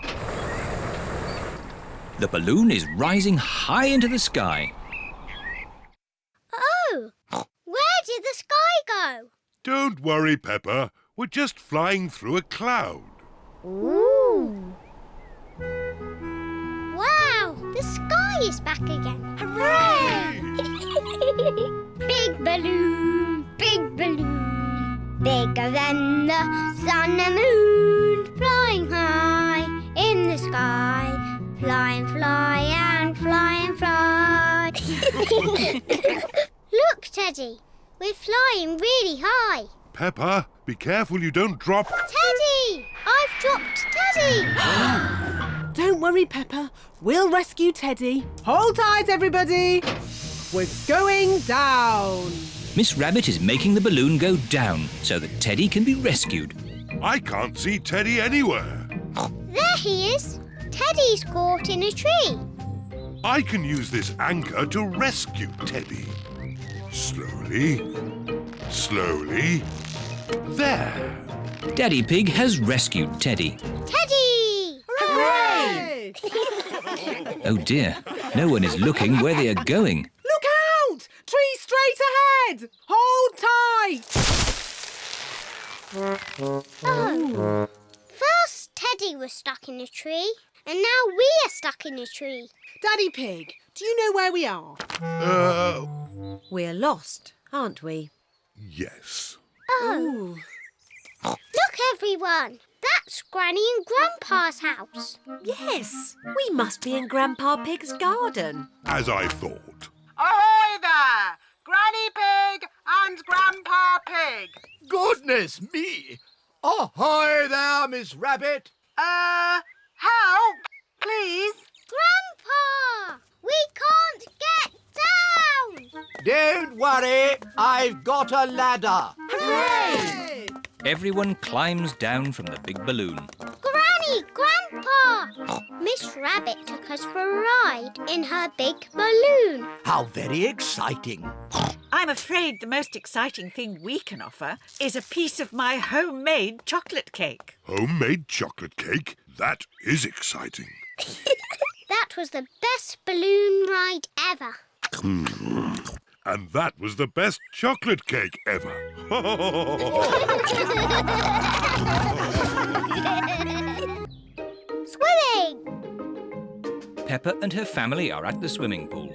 The balloon is rising high into the sky. Oh, where did the sky go? Don't worry, Peppa. We're just flying through a cloud. Ooh. Wow, the sky is back again. Hooray! Big balloon, bigger than the sun and moon, flying high in the sky, fly and fly and fly and fly. Look, Teddy, we're flying really high. Peppa, be careful you don't drop... Teddy! I've dropped Teddy! Don't worry, Peppa. We'll rescue Teddy. Hold tight, everybody. We're going down. Miss Rabbit is making the balloon go down so that Teddy can be rescued. I can't see Teddy anywhere. There he is. Teddy's caught in a tree. I can use this anchor to rescue Teddy. Slowly, slowly. There. Daddy Pig has rescued Teddy. Teddy! Hooray! Oh dear, no one is looking where they are going. Look out! Tree straight ahead! Hold tight! Oh. First Teddy was stuck in a tree, and now we're stuck in a tree. Daddy Pig, do you know where we are? We're lost, aren't we? Yes. Oh. Look, everyone. That's Granny and Grandpa's house. Yes, we must be in Grandpa Pig's garden. As I thought. Ahoy there! Granny Pig and Grandpa Pig. Goodness me! Ahoy there, Miss Rabbit! Help, please. Grandpa! We can't get down! Don't worry, I've got a ladder. Hooray! Everyone climbs down from the big balloon. Granny, Grandpa! Miss Rabbit took us for a ride in her big balloon. How very exciting. I'm afraid the most exciting thing we can offer is a piece of my homemade chocolate cake. Homemade chocolate cake? That is exciting. That was the best balloon ride ever. And that was the best chocolate cake ever. Swimming! Peppa and her family are at the swimming pool.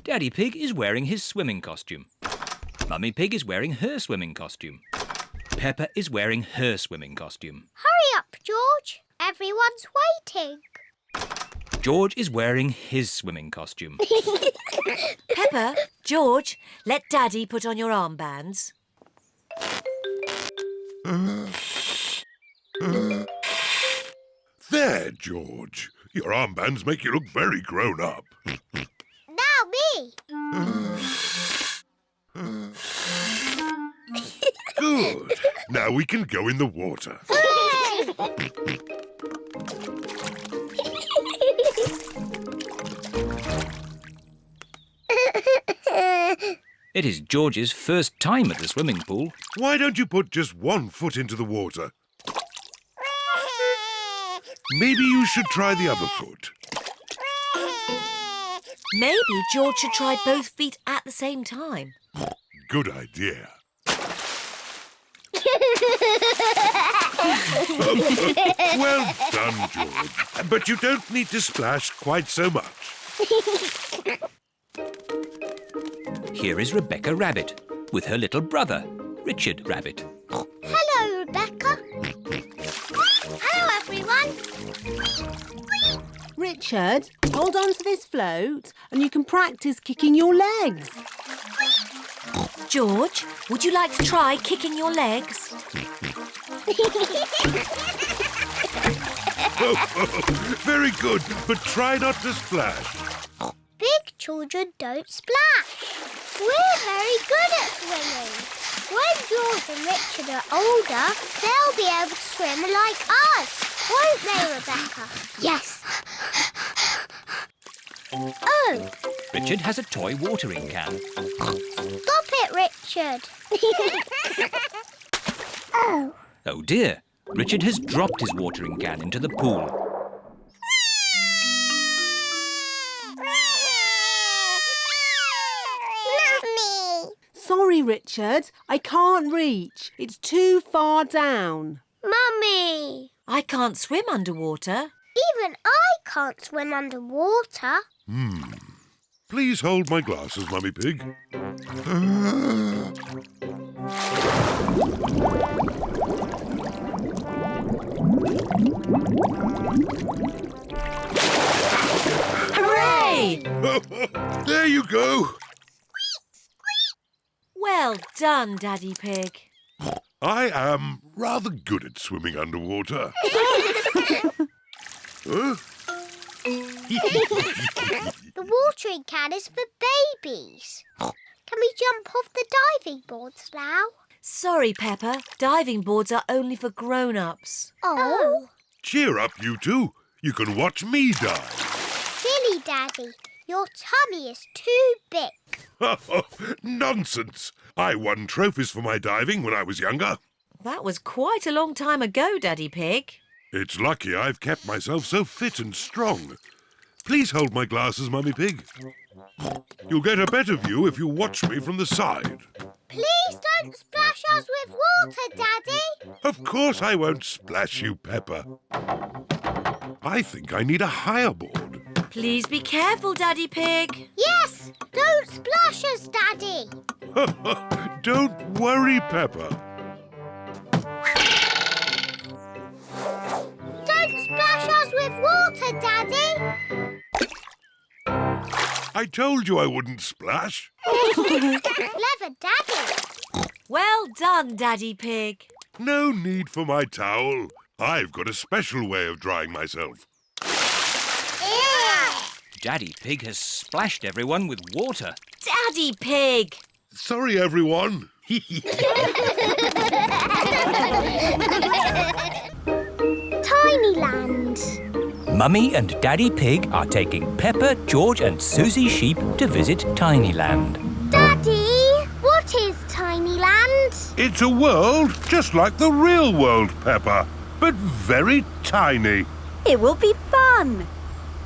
Daddy Pig is wearing his swimming costume. Mummy Pig is wearing her swimming costume. Peppa is wearing her swimming costume. Hurry up, George. Everyone's waiting. George is wearing his swimming costume. Peppa, George, let Daddy put on your armbands. There, George. Your armbands make you look very grown up. Now me. Good. Now we can go in the water. It is George's first time at the swimming pool. Why don't you put just one foot into the water? Maybe you should try the other foot. Maybe George should try both feet at the same time. Good idea. Well done, George. But you don't need to splash quite so much. Here is Rebecca Rabbit with her little brother, Richard Rabbit. Hello, Rebecca. Hello, everyone. Richard, hold on to this float and you can practice kicking your legs. George, would you like to try kicking your legs? Very good, but try not to splash. Big children don't splash. We're very good at swimming. When George and Richard are older, they'll be able to swim like us. Won't they, Rebecca? Yes. Oh. Richard has a toy watering can. Stop it, Richard. Oh. Oh dear, Richard has dropped his watering can into the pool. Mummy. Sorry, Richard. I can't reach. It's too far down. Mummy. I can't swim underwater. Even I can't swim underwater. Please hold my glasses, Mummy Pig. Hooray! There you go. Well done, Daddy Pig. I am rather good at swimming underwater. Huh? The watering can is for babies. Can we jump off the diving boards now? Sorry, Peppa. Diving boards are only for grown-ups. Oh. Cheer up, you two. You can watch me dive. Silly Daddy. Your tummy is too big. Nonsense. I won trophies for my diving when I was younger. That was quite a long time ago, Daddy Pig. It's lucky I've kept myself so fit and strong. Please hold my glasses, Mummy Pig. You'll get a better view if you watch me from the side. Please don't splash us with water, Daddy. Of course I won't splash you, Peppa. I think I need a higher board. Please be careful, Daddy Pig. Yes, don't splash us, Daddy. Don't worry, Peppa. Don't splash us with water, Daddy. I told you I wouldn't splash. Clever Daddy. Well done, Daddy Pig. No need for my towel. I've got a special way of drying myself. Daddy Pig has splashed everyone with water. Daddy Pig! Sorry, everyone. Tinyland. Mummy and Daddy Pig are taking Peppa, George and Susie Sheep to visit Tinyland. Daddy, what is Tinyland? It's a world just like the real world, Peppa, but very tiny. It will be fun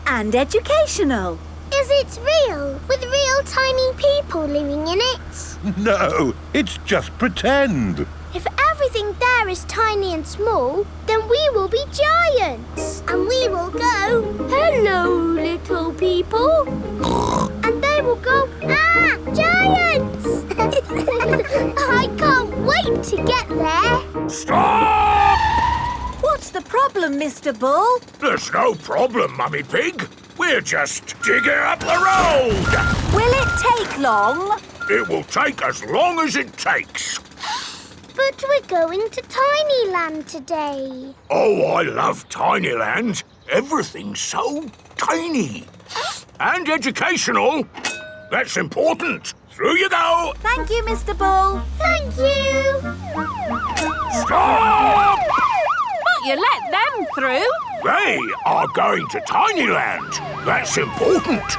and educational. Is it real, with real tiny people living in it? No, it's just pretend. If everything there is tiny and small, then we will be giants. And we will go, hello, little people. And they will go, ah, giants! I can't wait to get there. Stop! What's the problem, Mr. Bull? There's no problem, Mummy Pig. We're just digging up the road. Will it take long? It will take as long as it takes. But we're going to Tinyland today. Oh, I love Tinyland. Everything's so tiny. And educational. That's important. Through you go. Thank you, Mr. Bull. Thank you. Stop! But you let them through. They are going to Tinyland. That's important.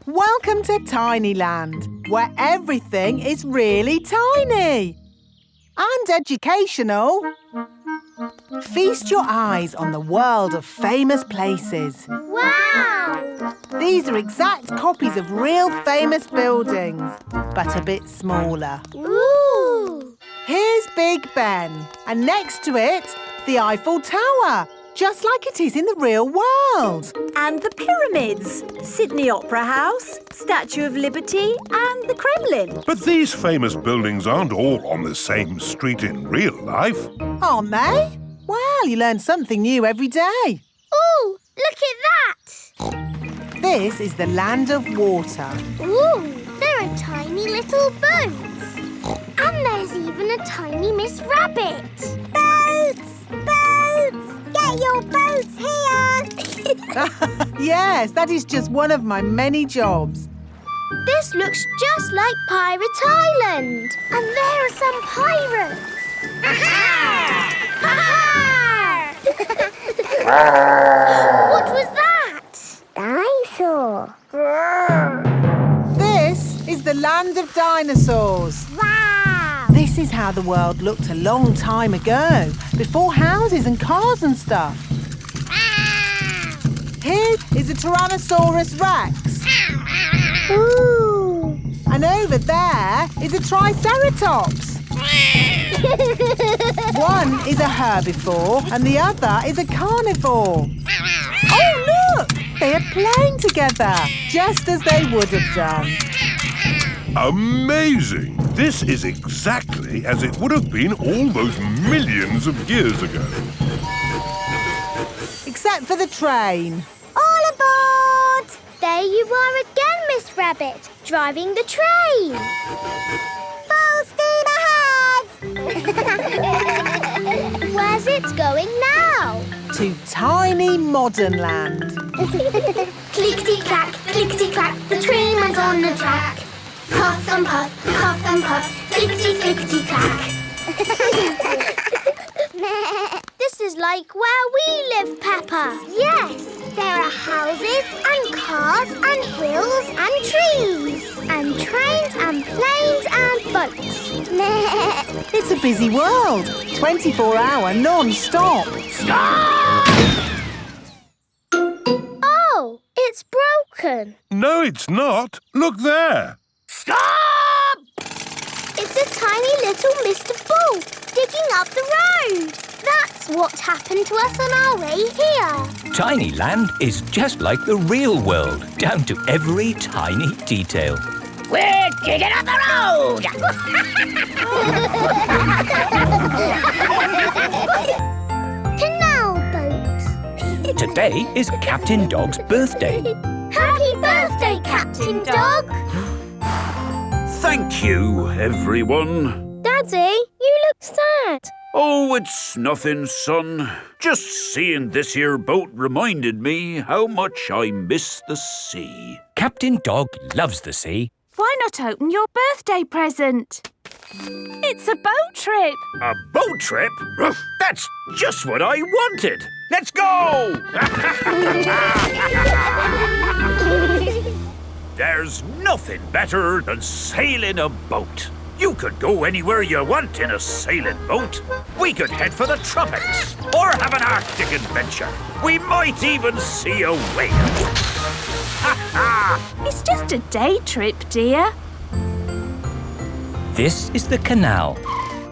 Welcome to Tinyland. where everything is really tiny and educational. Feast your eyes on the world of famous places. Wow! These are exact copies of real famous buildings, but a bit smaller. Ooh! Here's Big Ben, and next to it, the Eiffel Tower, just like it is in the real world. And the pyramids, Sydney Opera House, Statue of Liberty and the Kremlin. But these famous buildings aren't all on the same street in real life. Aren't they? Well, you learn something new every day. Ooh, look at that! This is the land of water. Ooh, there are tiny little boats. And there's even a tiny Miss Rabbit. Boats! Boats! Get your boats here! Yes, that is just one of my many jobs. This looks just like Pirate Island. And there are some pirates. Ha-ha! What was that? Dinosaur. This is the land of dinosaurs. Wow! This is how the world looked a long time ago, before houses and cars and stuff. Here is a Tyrannosaurus Rex. Ooh! And over there is a Triceratops. One is a herbivore and the other is a carnivore. Oh, look! They are playing together, just as they would have done. Amazing! This is exactly as it would have been all those millions of years ago. Except for the train. All aboard! There you are again, Miss Rabbit, driving the train. Full steam ahead! Where's it going now? To tiny modern land. Clickety-clack, clickety-clack, the train went on the track. Puff and puff, clickety-clickety-clack. This is like where we live, Peppa. Yes, there are houses and cars and hills and trees and trains and planes and boats. It's a busy world. 24-hour non-stop. Stop! Oh, it's broken. No, it's not. Look there. Stop! It's a tiny little Mr. Bull digging up the road. That's what happened to us on our way here. Tiny Land is just like the real world, down to every tiny detail. We're digging up the road! Canal Boat. Today is Captain Dog's birthday. Happy birthday, Captain Dog. Thank you, everyone. Daddy, you look sad. Oh, it's nothing, son. Just seeing this here boat reminded me how much I miss the sea. Captain Dog loves the sea. Why not open your birthday present? It's a boat trip. A boat trip? That's just what I wanted. Let's go! There's nothing better than sailing a boat. You could go anywhere you want in a sailing boat. We could head for the tropics or have an Arctic adventure. We might even see a whale. It's just a day trip, dear. This is the canal.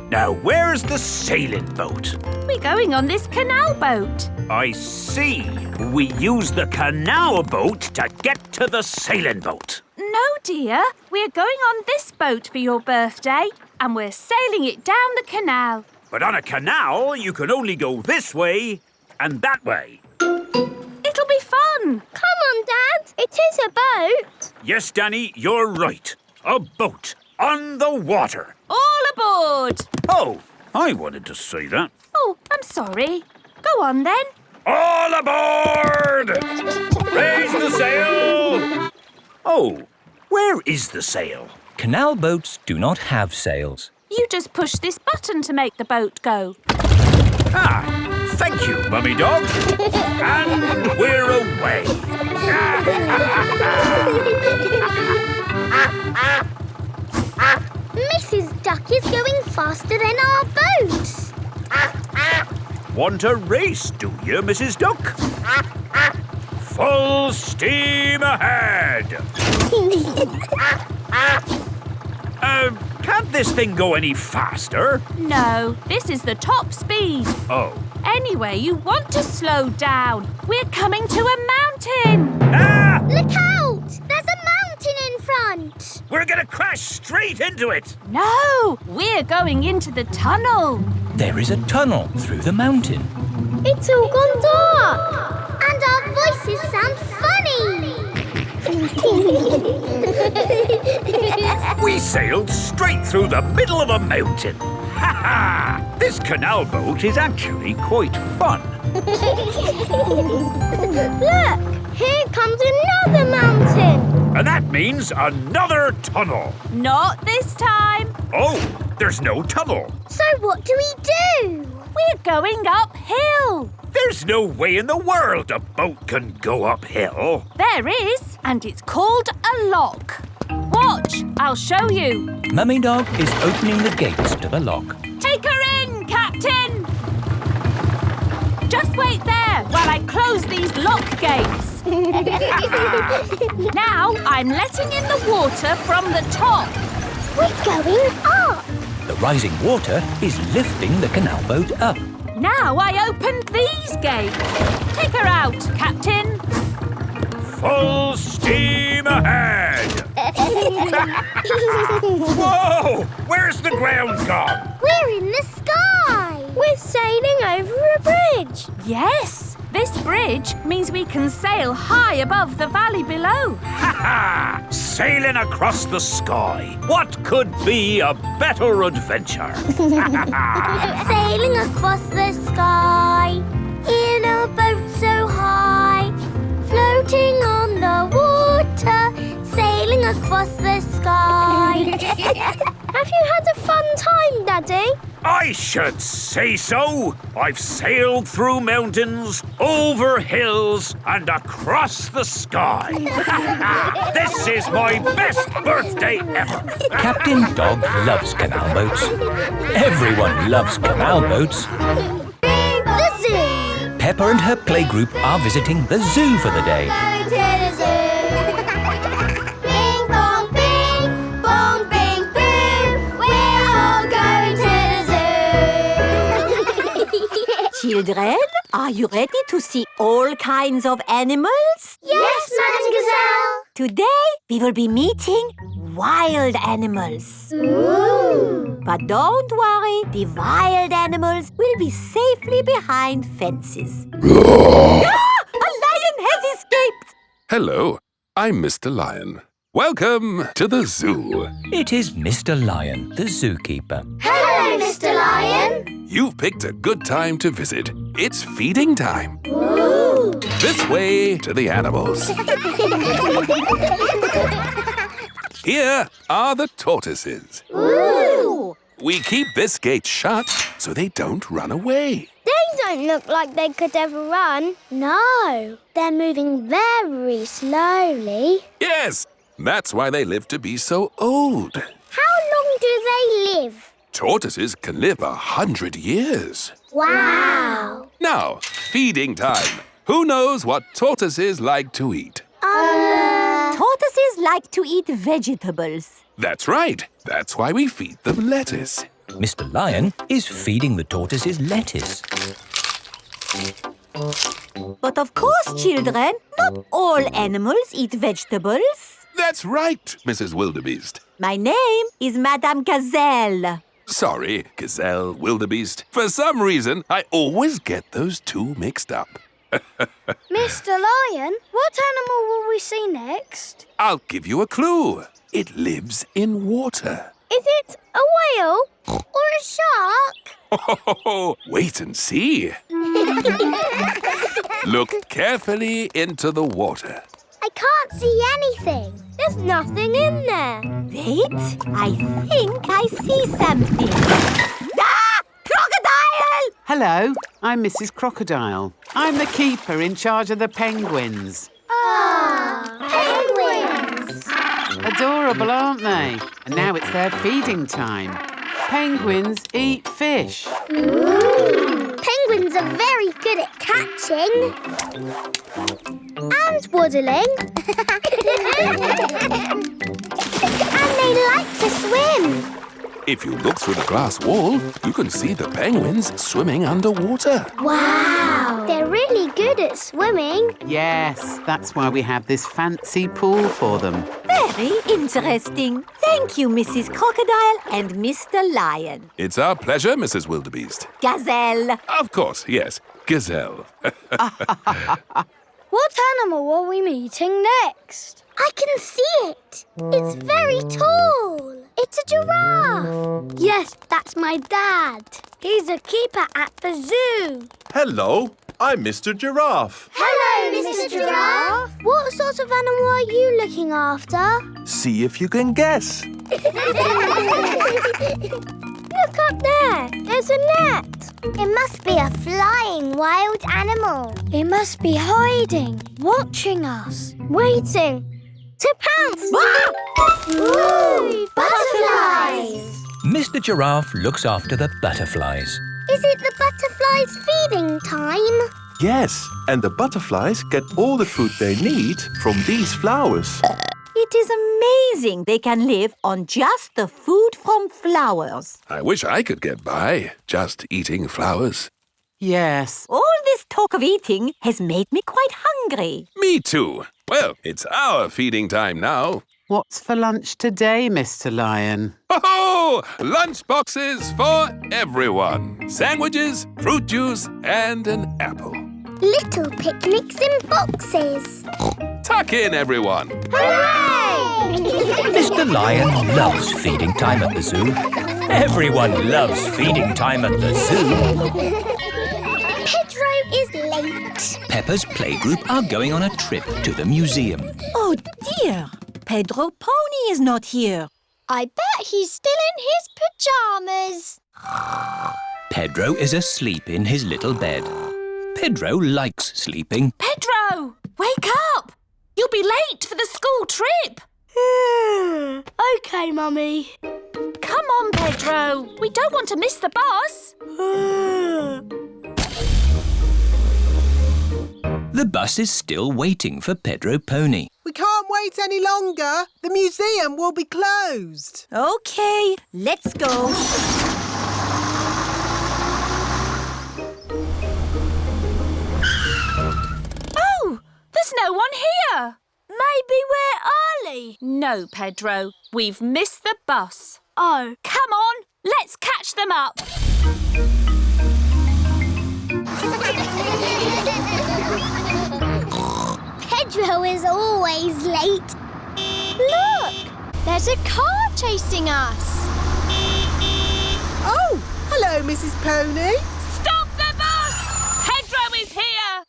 Now, where's the sailing boat? We're going on this canal boat. I see. We use the canal boat to get to the sailing boat. No, dear. We're going on this boat for your birthday, and we're sailing it down the canal. But on a canal, you can only go this way and that way. It'll be fun. Come on, Dad. It is a boat. Yes, Danny, you're right. A boat on the water. All aboard. Oh, I wanted to say that. Oh, I'm sorry. Go on, then. All aboard! Raise the sail! Oh, where is the sail? Canal boats do not have sails. You just push this button to make the boat go. Ah, thank you, Mummy Dog. And we're away. Mrs. Duck is going faster than our boat. Want a race, do you, Mrs. Duck? Full steam ahead! Can't this thing go any faster? No, this is the top speed. Oh. Anyway, you want to slow down. We're coming to a mountain. Ah! Look out! There's a mountain in front. We're gonna crash straight into it. No, we're going into the tunnel. There is a tunnel through the mountain. It's all gone dark. And our voices sound funny. We sailed straight through the middle of a mountain. Ha ha! This canal boat is actually quite fun. Look, here comes another mountain. And that means another tunnel. Not this time. Oh, there's no tunnel. So what do we do? We're going uphill. There's no way in the world a boat can go uphill. There is, and it's called a lock. Watch, I'll show you. Mummy Dog is opening the gates to the lock. Take her in, Captain. Just wait there while I close these lock gates. Now I'm letting in the water from the top. We're going up. The rising water is lifting the canal boat up. Now I opened these gates. Take her out, Captain. Full steam ahead! Whoa! Where's the ground gone? We're in the sky. We're sailing over a bridge. Yes, this bridge means we can sail high above the valley below. Ha ha! Sailing across the sky. What could be a better adventure? Sailing across the sky in a boat so high, floating on the water, sailing across the sky. Have you had a fun time, Daddy? I should say so. I've sailed through mountains, over hills, and across the sky. This is my best birthday ever. Captain Dog loves canal boats. Everyone loves canal boats. The zoo. Peppa and her playgroup are visiting the zoo for the day. Going to the zoo. Bing bong bing, bong bing boom. We're all going to the zoo. Children, are you ready to see all kinds of animals? Yes, Madam Gazelle. Today, we will be meeting wild animals. Ooh. But don't worry, the wild animals will be safely behind fences. A lion has escaped! Hello, I'm Mr. Lion. Welcome to the zoo. It is Mr. Lion, the zookeeper. Hello, Mr. Lion. You've picked a good time to visit. It's feeding time. Ooh. This way to the animals. Here are the tortoises. Ooh. We keep this gate shut so they don't run away. They don't look like they could ever run. No, they're moving very slowly. Yes, that's why they live to be so old. How long do they live? Tortoises can live 100 years. Wow. Now, feeding time. Who knows what tortoises like to eat? Tortoises like to eat vegetables. That's right. That's why we feed them lettuce. Mr. Lion is feeding the tortoises lettuce. But of course, children, not all animals eat vegetables. That's right, Mrs. Wildebeest. My name is Madame Gazelle. Sorry, Gazelle, Wildebeest. For some reason, I always get those two mixed up. Mr. Lion, what animal will we see next? I'll give you a clue. It lives in water. Is it a whale or a shark? Oh, wait and see. Look carefully into the water. I can't see anything. There's nothing in there. Wait, I think I see something. Ah! Crocodile! Hello, I'm Mrs. Crocodile. I'm the keeper in charge of the penguins. Ah, penguins! Adorable, aren't they? And now it's their feeding time. Penguins eat fish. Ooh. Penguins are very good at catching. And waddling. And they like to swim. If you look through the glass wall, you can see the penguins swimming underwater. Wow! They're really good at swimming. Yes, that's why we have this fancy pool for them. Very interesting. Thank you, Mrs. Crocodile and Mr. Lion. It's our pleasure, Mrs. Wildebeest. Gazelle. Of course, yes. Gazelle. What animal are we meeting next? I can see it. It's very tall. It's a giraffe. Yes, that's my dad. He's a keeper at the zoo. Hello, I'm Mr. Giraffe. Hello, Mr. Giraffe. What sort of animal are you looking after? See if you can guess. Look up there. There's a net. It must be a flying wild animal. It must be hiding, watching us, waiting to pounce. Ooh, butterflies! Mr. Giraffe looks after the butterflies. Is it the butterflies' feeding time? Yes, and the butterflies get all the food they need from these flowers. It is amazing they can live on just the food from flowers. I wish I could get by just eating flowers. Yes. All this talk of eating has made me quite hungry. Me too. Well, it's our feeding time now. What's for lunch today, Mr. Lion? Oh, lunch boxes for everyone. Sandwiches, fruit juice, and an apple. Little picnics in boxes. Tuck in, everyone. Hooray! Mr. Lion loves feeding time at the zoo. Everyone loves feeding time at the zoo. Pedro is late. Peppa's playgroup are going on a trip to the museum. Oh dear, Pedro Pony is not here. I bet he's still in his pyjamas. Pedro is asleep in his little bed. Pedro likes sleeping. Pedro, wake up! You'll be late for the school trip. OK, Mummy. Come on, Pedro. We don't want to miss the bus. The bus is still waiting for Pedro Pony. We can't wait any longer. The museum will be closed. OK, let's go. Oh, there's no one here. Maybe we're early. No, Pedro. We've missed the bus. Oh. Come on, let's catch them up. Pedro is always late. Look, there's a car chasing us. Oh, hello, Mrs. Pony. Stop the bus! Pedro is here.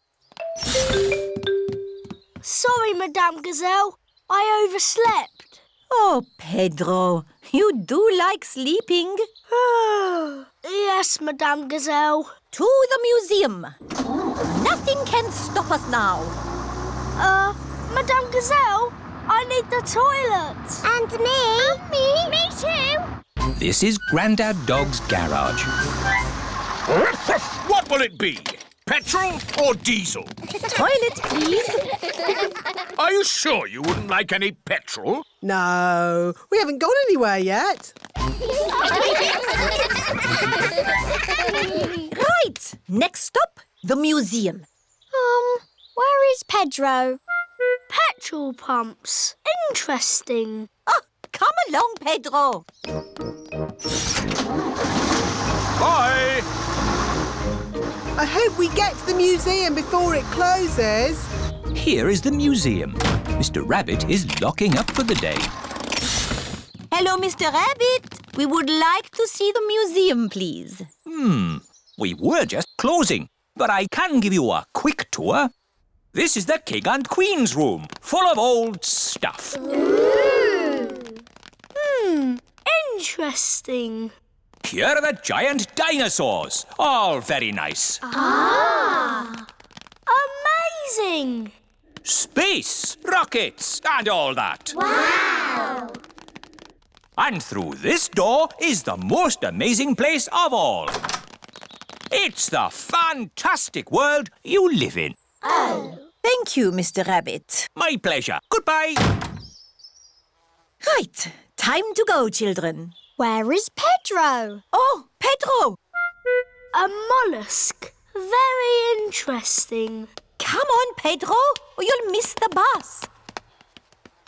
Sorry, Madame Gazelle. I overslept. Oh, Pedro, you do like sleeping. Yes, Madame Gazelle. To the museum. Nothing can stop us now. Madame Gazelle, I need the toilet. And me. And me. Me too. This is Grandad Dog's garage. What will it be? Petrol or diesel? Toilet, please. Are you sure you wouldn't like any petrol? No, we haven't gone anywhere yet. Right. Next stop, the museum. Where is Pedro? Petrol pumps. Interesting. Oh, come along, Pedro. Bye. I hope we get to the museum before it closes. Here is the museum. Mr. Rabbit is locking up for the day. Hello, Mr. Rabbit. We would like to see the museum, please. We were just closing, but I can give you a quick tour. This is the King and Queen's room, full of old stuff. Interesting. Here are the giant dinosaurs, all very nice. Amazing. Space, rockets, and all that. Wow. And through this door is the most amazing place of all. It's the fantastic world you live in. Oh. Thank you, Mr. Rabbit. My pleasure. Goodbye. Right. Time to go, children. Where is Pedro? Oh, Pedro! A mollusk. Very interesting. Come on, Pedro, or you'll miss the bus.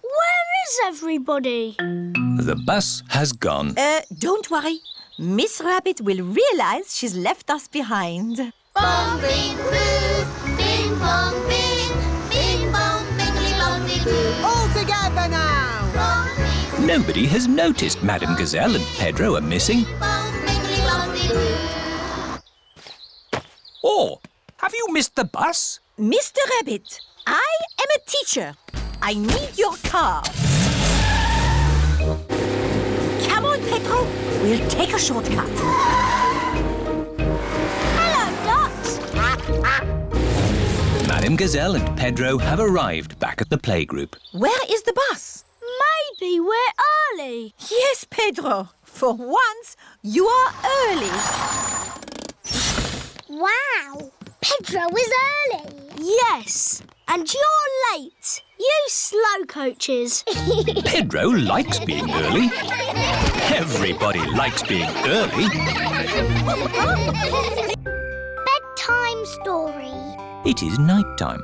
Where is everybody? The bus has gone. Don't worry. Miss Rabbit will realise she's left us behind. Bong, bing, boo. Bing, bong, bing. Bing, bong, bingly, bongly, boo. All together now. Bong, bing, Nobody has noticed Madame Gazelle and Pedro are missing. bong, bingly, bongly, boo. Oh, have you missed the bus? Mr. Rabbit, I am a teacher. I need your car. Come on, Pedro. We'll take a shortcut. Hello, ducks. Madame Gazelle and Pedro have arrived back at the playgroup. Where is the bus? Maybe we're early. Yes, Pedro. For once, you are early. Wow. Pedro is early. Yes, and you're late. You slow coaches. Pedro likes being early. Everybody likes being early. Bedtime story. It is night time.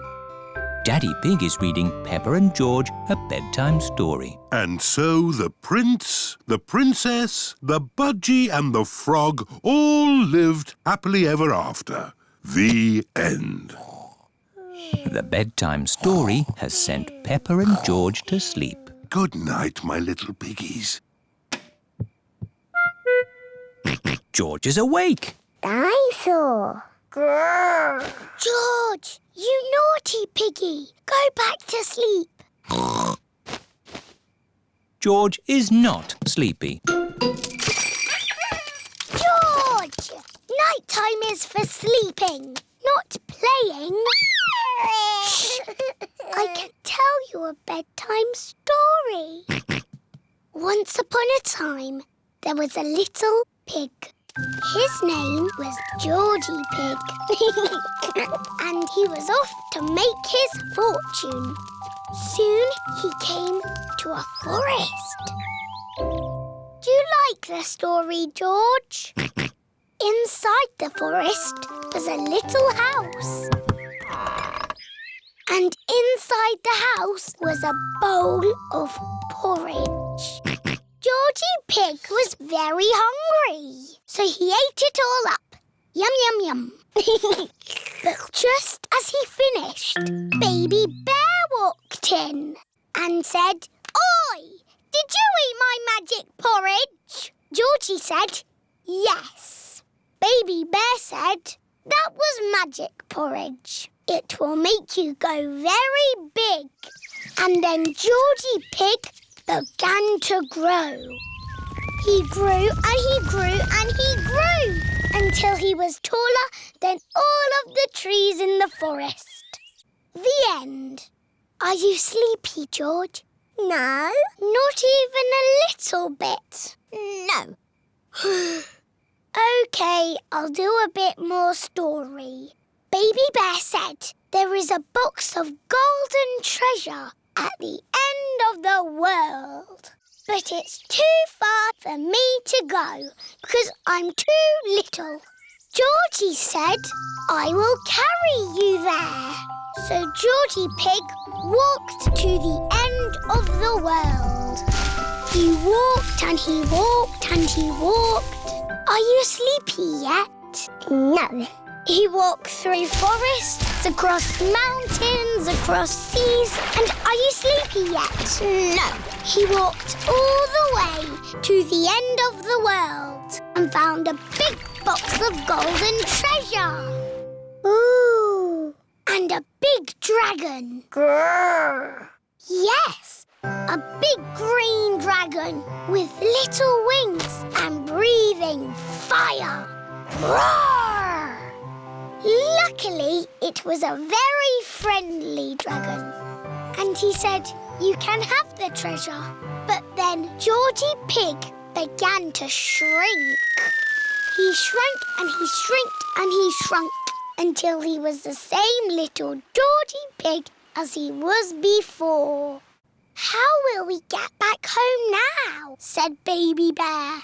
Daddy Pig is reading Peppa and George a bedtime story. And so the prince, the princess, the budgie and the frog all lived happily ever after. The end. The bedtime story has sent Peppa and George to sleep. Good night, my little piggies. George is awake. Dinosaur. Grrr. George, you naughty piggy. Go back to sleep. George is not sleepy. George! Nighttime is for sleeping, not playing. I can tell you a bedtime story. Once upon a time, there was a little pig. His name was Georgie Pig. And he was off to make his fortune. Soon he came to a forest. Do you like the story, George? Inside the forest was a little house. And inside the house was a bowl of porridge. Georgie Pig was very hungry, so he ate it all up. Yum, yum, yum. But just as he finished, Baby Bear walked in and said, "Oi, did you eat my magic porridge?" Georgie said, "Yes." Baby Bear said, "That was magic porridge. It will make you go very big." And then Georgie Pig began to grow. He grew and he grew and he grew until he was taller than all of the trees in the forest. The end. Are you sleepy, George? No. Not even a little bit? No. OK, I'll do a bit more story. Baby Bear said there is a box of golden treasure at the end of the world. But it's too far for me to go because I'm too little. Georgie said, "I will carry you there." So Georgie Pig walked to the end of the world. He walked and he walked and he walked. Are you sleepy yet? No. He walked through forests, across mountains, across seas, and are you sleepy yet? No. He walked all the way to the end of the world and found a big box of golden treasure. Ooh. And a big dragon. Grrr. Yes, a big green dragon with little wings and breathing fire. Roar! Luckily, it was a very friendly dragon. And he said, "You can have the treasure, but Then Georgie Pig began to shrink. He shrank and he shrinked and he shrunk until he was the same little Georgie Pig as he was before. How will we get back home now? Said Baby Bear.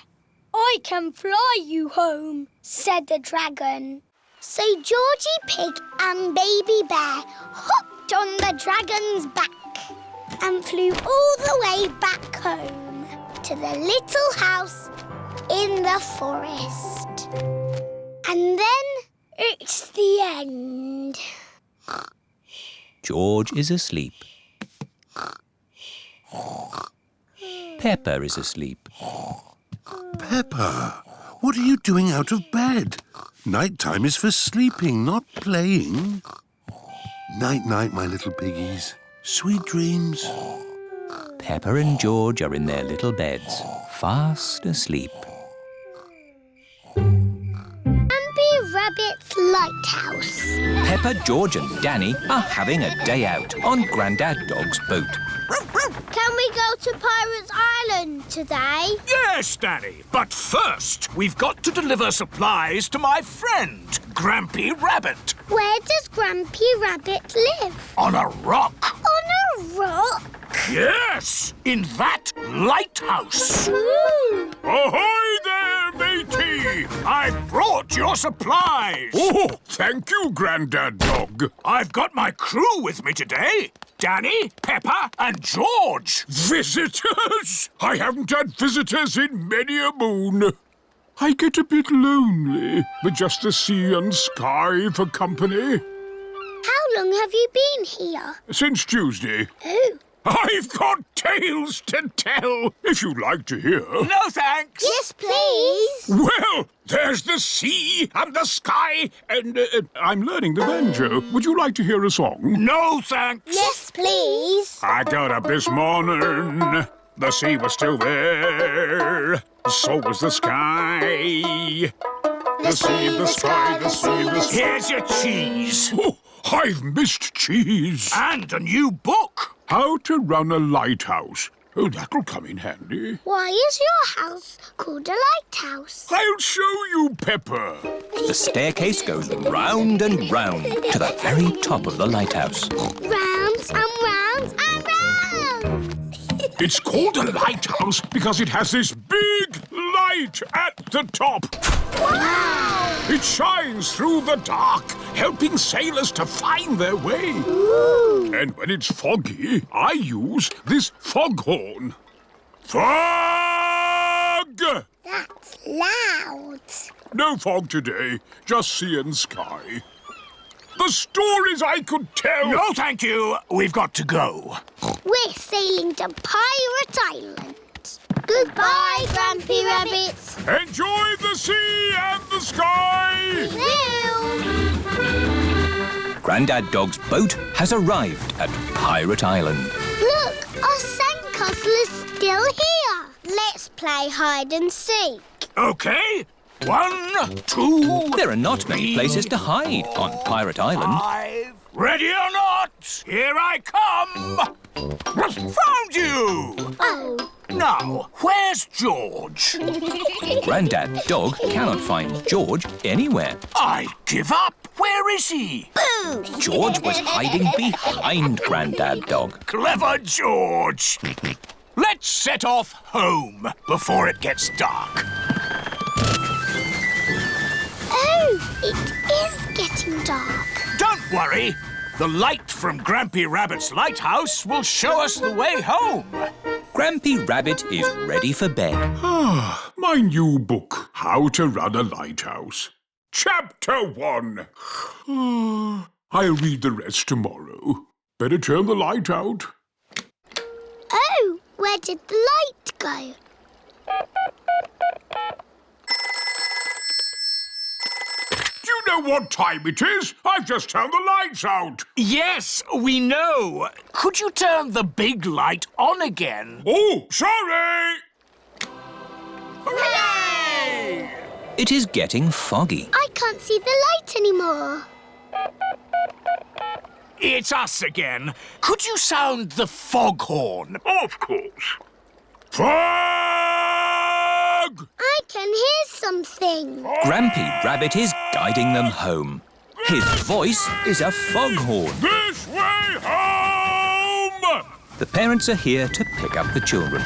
I can fly you home, said the dragon. So Georgie Pig and Baby Bear hopped on the dragon's back and flew all the way back home to the little house in the forest. And then it's the end. George is asleep. Peppa is asleep. Peppa, what are you doing out of bed? Night time is for sleeping, not playing. Night-night, my little piggies. Sweet dreams. Peppa and George are in their little beds, fast asleep. Grampy Rabbit's lighthouse. Peppa, George and Danny are having a day out on Grandad Dog's boat. Can we go to Pirates Island today? Yes, Danny. But first, we've got to deliver supplies to my friend, Grampy Rabbit. Where does Grampy Rabbit live? On a rock. On a rock? Yes, in that lighthouse. Ooh. Ahoy there, matey! I've brought your supplies. Oh, thank you, Grandad Dog. I've got my crew with me today. Danny, Peppa and George. Visitors? I haven't had visitors in many a moon. I get a bit lonely with just the sea and sky for company. How long have you been here? Since Tuesday. Oh. I've got tales to tell, if you'd like to hear. No, thanks. Yes, please. Well, there's the sea and the sky, and I'm learning the banjo. Would you like to hear a song? No, thanks. Yes, please. I got up this morning. The sea was still there. So was the sky. The sea, the sky, the sea, the sky. Here's your cheese. Oh, I've missed cheese. And a new book. How to Run a Lighthouse. Oh, that'll come in handy. Why is your house called a lighthouse? I'll show you, Peppa. The staircase goes round and round to the very top of the lighthouse. Round and round and round. It's called a lighthouse because it has this big light at the top. Wow! It shines through the dark, helping sailors to find their way. Ooh. And when it's foggy, I use this foghorn. Fog! That's loud. No fog today, just sea and sky. The stories I could tell... No, thank you. We've got to go. We're sailing to Pirate Island. Goodbye, Grampy Rabbit. Enjoy the sea and the sky. Will. Grandad Dog's boat has arrived at Pirate Island. Look, our sandcastle is still here. Let's play hide and seek. OK. 1, 2... There are not many places to hide on Pirate Island. 5. Ready or not, here I come. Found you. Oh. Now, where's George? Grandad Dog cannot find George anywhere. I give up. Where is he? Boo! George was hiding behind Grandad Dog. Clever George. Let's set off home before it gets dark. Oh, it is getting dark. Don't worry. The light from Grampy Rabbit's lighthouse will show us the way home. Grampy Rabbit is ready for bed. My new book, How to Run a Lighthouse. Chapter 1. I'll read the rest tomorrow. Better turn the light out. Oh, where did the light go? Do you know what time it is? I've just turned the lights out. Yes, we know. Could you turn the big light on again? Oh, sorry. Hooray! It is getting foggy. I can't see the light anymore. It's us again. Could you sound the foghorn? Of course. Frog! I can hear something. Grampy Rabbit is guiding them home. His voice is a foghorn. This way home! The parents are here to pick up the children.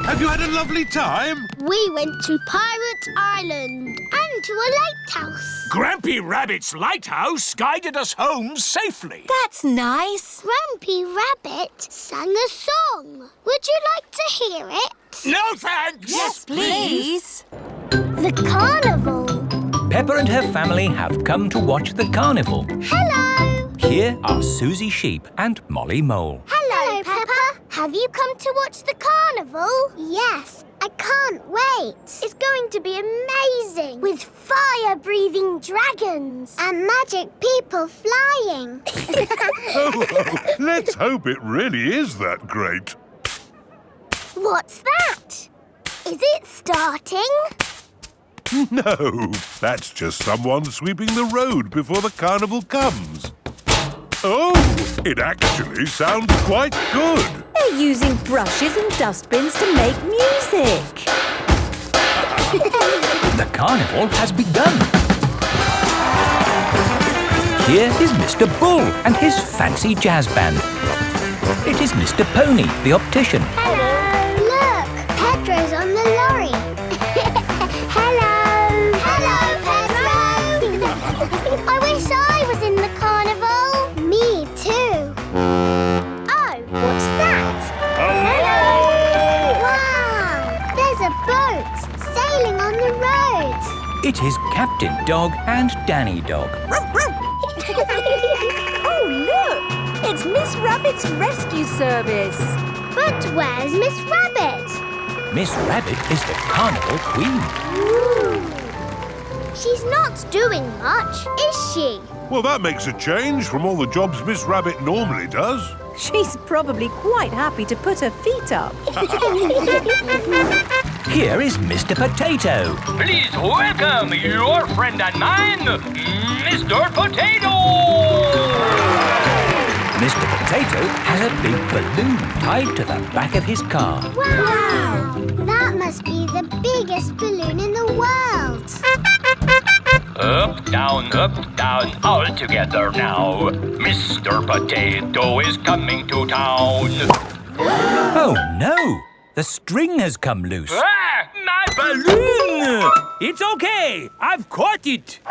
Have you had a lovely time? We went to Pirate Island and to a lighthouse. Grampy Rabbit's lighthouse guided us home safely. That's nice. Grampy Rabbit sang a song. Would you like to hear it? No thanks! Yes, please. The carnival. Peppa and her family have come to watch the carnival. Hello. Here are Susie Sheep and Molly Mole. Hello, Peppa. Have you come to watch the carnival? Yes. I can't wait. It's going to be amazing. With fire-breathing dragons. And magic people flying. Oh, let's hope it really is that great. What's that? Is it starting? No, that's just someone sweeping the road before the carnival comes. Oh, it actually sounds quite good. They're using brushes and dustbins to make music. The carnival has begun. Here is Mr. Bull and his fancy jazz band. It is Mr. Pony, the optician. Hello. Look, Pedro's on the lorry. Hello. Hello, Pedro. I wish I was in the carnival. Me too. Oh, what's that? Hello! Wow, there's a boat sailing on the road. It is Captain Dog and Danny Dog. Oh, look! It's Miss Rabbit's rescue service. But where's Miss Rabbit? Miss Rabbit is the carnival queen. Ooh. She's not doing much, is she? Well, that makes a change from all the jobs Miss Rabbit normally does. She's probably quite happy to put her feet up. Here is Mr. Potato. Please welcome your friend and mine, Mr. Potato! Mr. Potato has a big balloon tied to the back of his car. Wow! That must be the biggest balloon in the world. Up, down, all together now. Mr. Potato is coming to town. Oh no! The string has come loose. Ah, my Balloon! It's okay. I've caught it.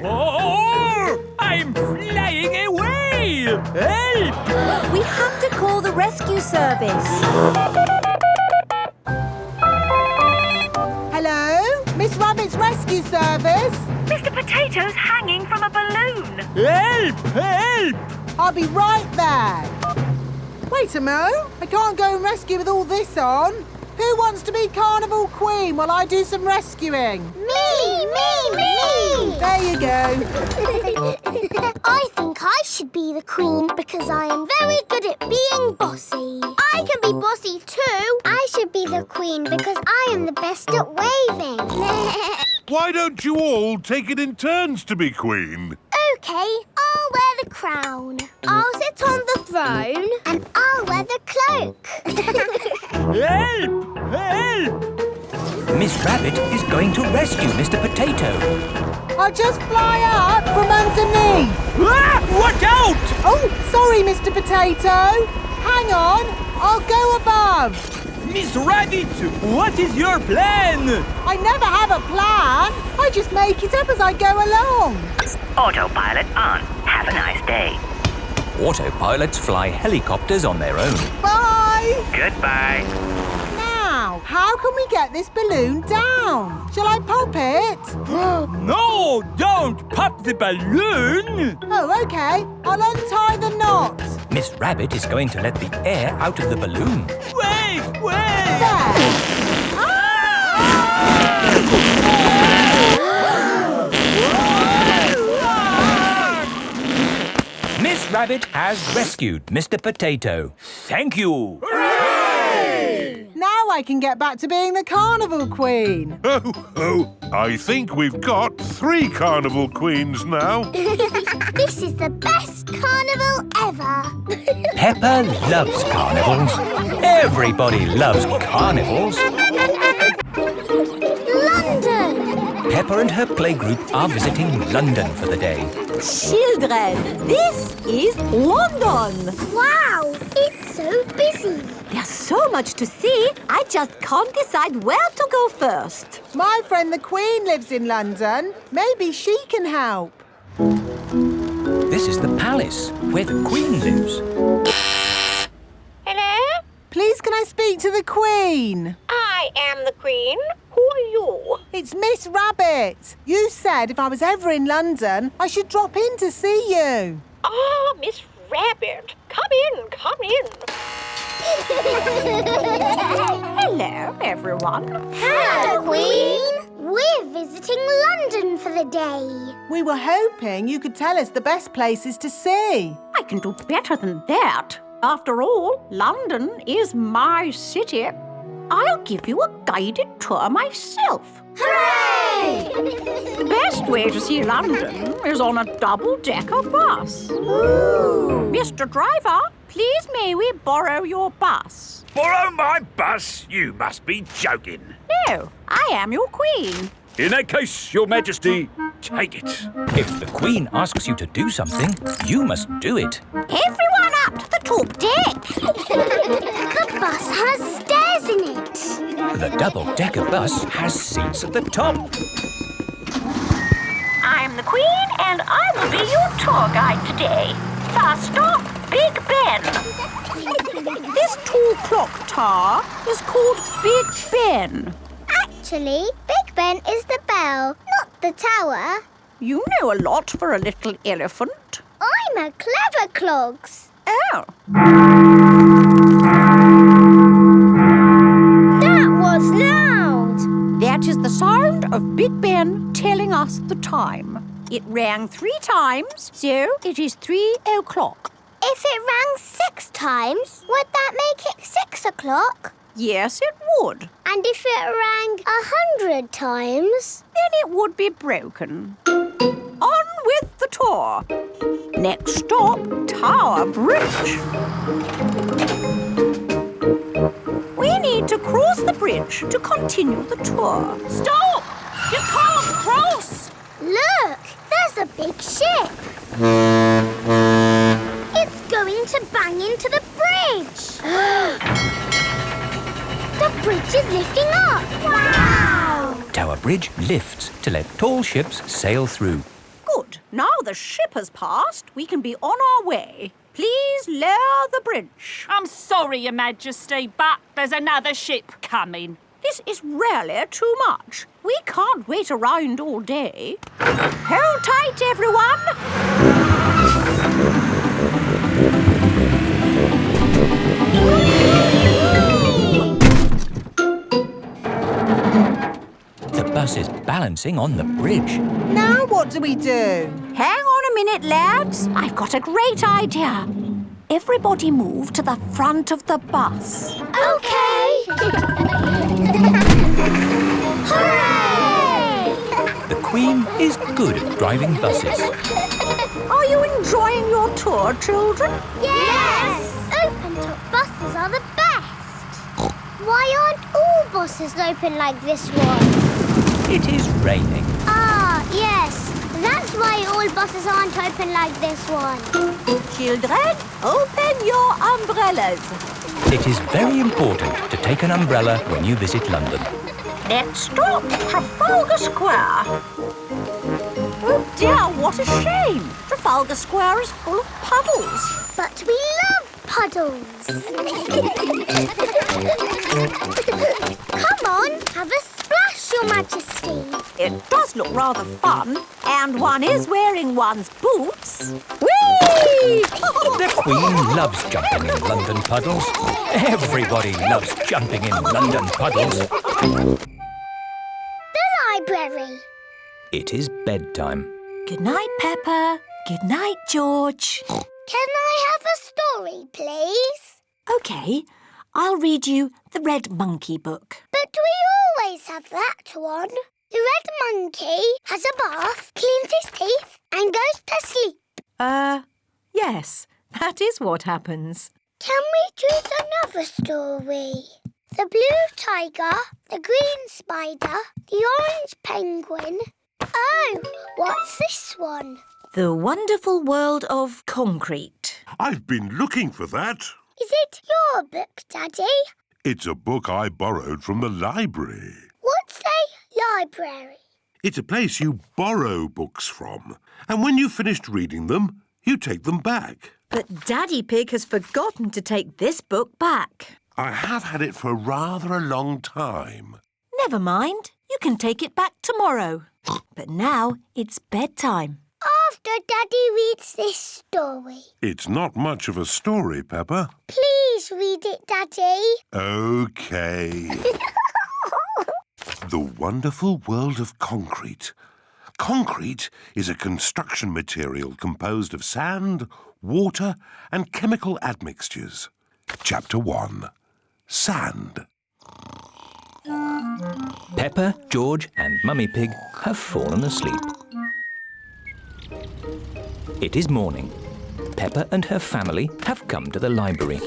Oh! I'm flying away! Help! We have to call the rescue service. Hello? Miss Rabbit's rescue service? Mr. Potato's hanging from a balloon. Help! Help! I'll be right there. Wait a mo. I can't go and rescue with all this on. Who wants to be Carnival Queen while I do some rescuing? Me! There you go. I think I should be the queen because I am very good at being bossy. I can be bossy too. I should be the queen because I am the best at waving. Why don't you all take it in turns to be queen? OK, I'll wear the crown. I'll sit on the throne and I'll wear the cloak. Help! Help! Miss Rabbit is going to rescue Mr. Potato. I'll just fly up from underneath. Ah! Watch out! Oh, sorry, Mr. Potato. Hang on, I'll go above. Miss Rabbit, what is your plan? I never have a plan. I just make it up as I go along. Autopilot on. Have a nice day. Autopilots fly helicopters on their own. Bye. Goodbye. Now, how can we get this balloon down? Shall I pop it? No, don't pop the balloon! Oh, OK. I'll untie the knot. Miss Rabbit is going to let the air out of the balloon. Wait! There. Miss Rabbit has rescued Mr. Potato. Thank you. Now I can get back to being the Carnival Queen. Oh, I think we've got 3 Carnival Queens now. This is the best carnival ever. Peppa loves carnivals. Everybody loves carnivals. London! Peppa and her playgroup are visiting London for the day. Children, this is London. Wow, it's so busy. There's so much to see, I just can't decide where to go first. My friend the Queen lives in London. Maybe she can help. This is the palace where the Queen lives. Hello? Please, can I speak to the Queen? I am the Queen. Who are you? It's Miss Rabbit. You said if I was ever in London, I should drop in to see you. Ah, Miss Rabbit. Come in, come in. Hello, everyone. Hello, Queen. We're visiting London for the day. We were hoping you could tell us the best places to see. I can do better than that. After all, London is my city. I'll give you a guided tour myself. Hooray! The best way to see London is on a double-decker bus. Ooh. Mr. Driver, please may we borrow your bus? Borrow my bus? You must be joking. No, I am your queen. In that case, Your Majesty, take it. If the Queen asks you to do something, you must do it. Everyone up to the top deck. The bus has stairs in it. The double-decker bus has seats at the top. I'm the Queen and I will be your tour guide today. First stop, Big Ben. This tall clock tower is called Big Ben. Actually, Big Ben is the bell, not the tower. You know a lot for a little elephant. I'm a clever clogs. Oh. That was loud. That is the sound of Big Ben telling us the time. It rang 3 times, so it is 3 o'clock. If it rang 6 times, would that make it 6 o'clock? Yes, it would. And if it rang 100 times? Then it would be broken. On with the tour. Next stop, Tower Bridge. We need to cross the bridge to continue the tour. Stop! You can't cross! Look, there's a big ship. It's going to bang into the bridge. The bridge is lifting up. Wow! Tower Bridge lifts to let tall ships sail through. Good. Now the ship has passed, we can be on our way. Please lower the bridge. I'm sorry, Your Majesty, but there's another ship coming. This is really too much. We can't wait around all day. Hold tight, everyone. The bus is balancing on the bridge. Now what do we do? Hang on a minute, lads. I've got a great idea. Everybody move to the front of the bus. Okay. Hooray! The Queen is good at driving buses. Are you enjoying your tour, children? Yes! Open-top buses are the best. Why aren't all buses open like this one? It is raining. Ah, yes. That's why all buses aren't open like this one. Children, open your umbrellas. It is very important to take an umbrella when you visit London. Next stop, Trafalgar Square. Oh dear, what a shame. Trafalgar Square is full of puddles. But we love puddles. Come on, have a splash, Your Majesty. It does look rather fun, and one is wearing one's boots. Whee! The Queen loves jumping in London puddles. Everybody loves jumping in London puddles. The library. It is bedtime. Good night, Peppa. Good night, George. Can I have a story, please? OK. I'll read you the Red Monkey book. But we always have that one. The red monkey has a bath, cleans his teeth and goes to sleep. Yes, that is what happens. Can we choose another story? The blue tiger, the green spider, the orange penguin. Oh, what's this one? The Wonderful World of Concrete. I've been looking for that. Is it your book, Daddy? It's a book I borrowed from the library. What's a library? It's a place you borrow books from. And when you've finished reading them, you take them back. But Daddy Pig has forgotten to take this book back. I have had it for rather a long time. Never mind. You can take it back tomorrow. But now it's bedtime. After Daddy reads this story. It's not much of a story, Peppa. Please read it, Daddy. OK. The Wonderful World of Concrete. Concrete is a construction material composed of sand, water and chemical admixtures. Chapter 1. Sand. Peppa, George and Mummy Pig have fallen asleep. It is morning. Peppa and her family have come to the library.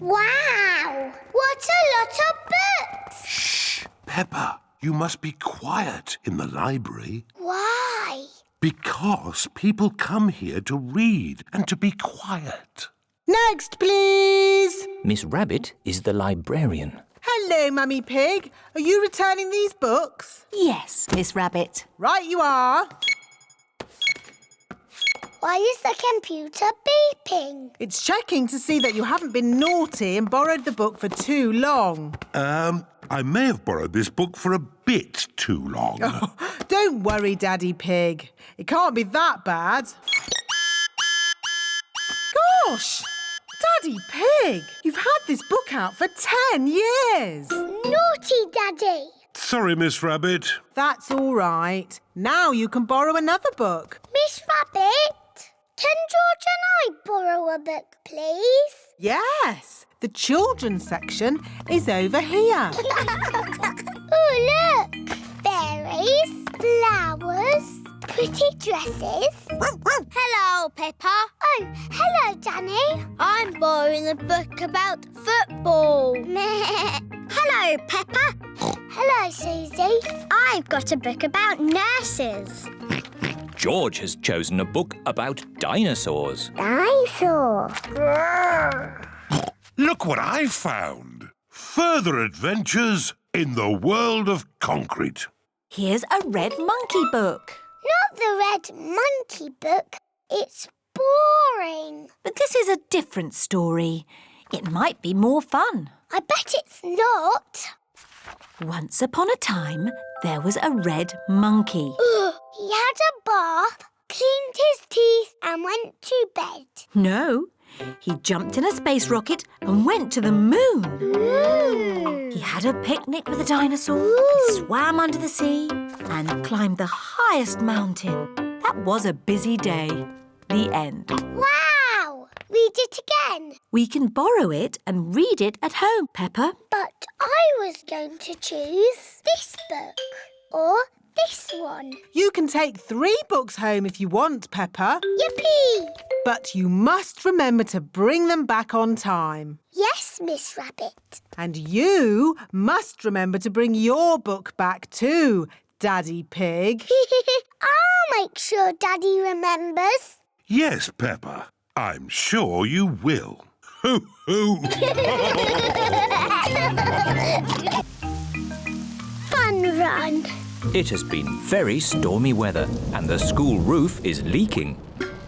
Wow! What a lot of books! Shh! Peppa, you must be quiet in the library. Why? Because people come here to read and to be quiet. Next, please. Miss Rabbit is the librarian. Hello, Mummy Pig. Are you returning these books? Yes, Miss Rabbit. Right you are. Why is the computer beeping? It's checking to see that you haven't been naughty and borrowed the book for too long. I may have borrowed this book for a bit too long. Oh, don't worry, Daddy Pig. It can't be that bad. Gosh! Daddy Pig, you've had this book out for 10 years. Naughty, Daddy. Sorry, Miss Rabbit. That's all right. Now you can borrow another book. Miss Rabbit, can George and I borrow a book, please? Yes. The children's section is over here. Oh, look! Berries, flowers, pretty dresses. Hello, Peppa. Oh, hello, Danny. I'm borrowing a book about football. Hello, Peppa. Hello, Susie. I've got a book about nurses. George has chosen a book about dinosaurs. Dinosaur. Look what I found. Further adventures in the world of concrete. Here's a Red Monkey book. Not the Red Monkey book. It's boring. But this is a different story. It might be more fun. I bet it's not. Once upon a time, there was a red monkey. He had a bath, cleaned his teeth and went to bed. No, he jumped in a space rocket and went to the moon. Ooh. He had a picnic with a dinosaur, he swam under the sea and climbed the highest mountain. That was a busy day. The end. Wow! Read it again. We can borrow it and read it at home, Peppa. But I was going to choose this book or this one. You can take 3 books home if you want, Peppa. Yippee! But you must remember to bring them back on time. Yes, Miss Rabbit. And you must remember to bring your book back too, Daddy Pig. I'll make sure Daddy remembers. Yes, Peppa. I'm sure you will. Hoo hoo! Fun run. It has been very stormy weather and the school roof is leaking.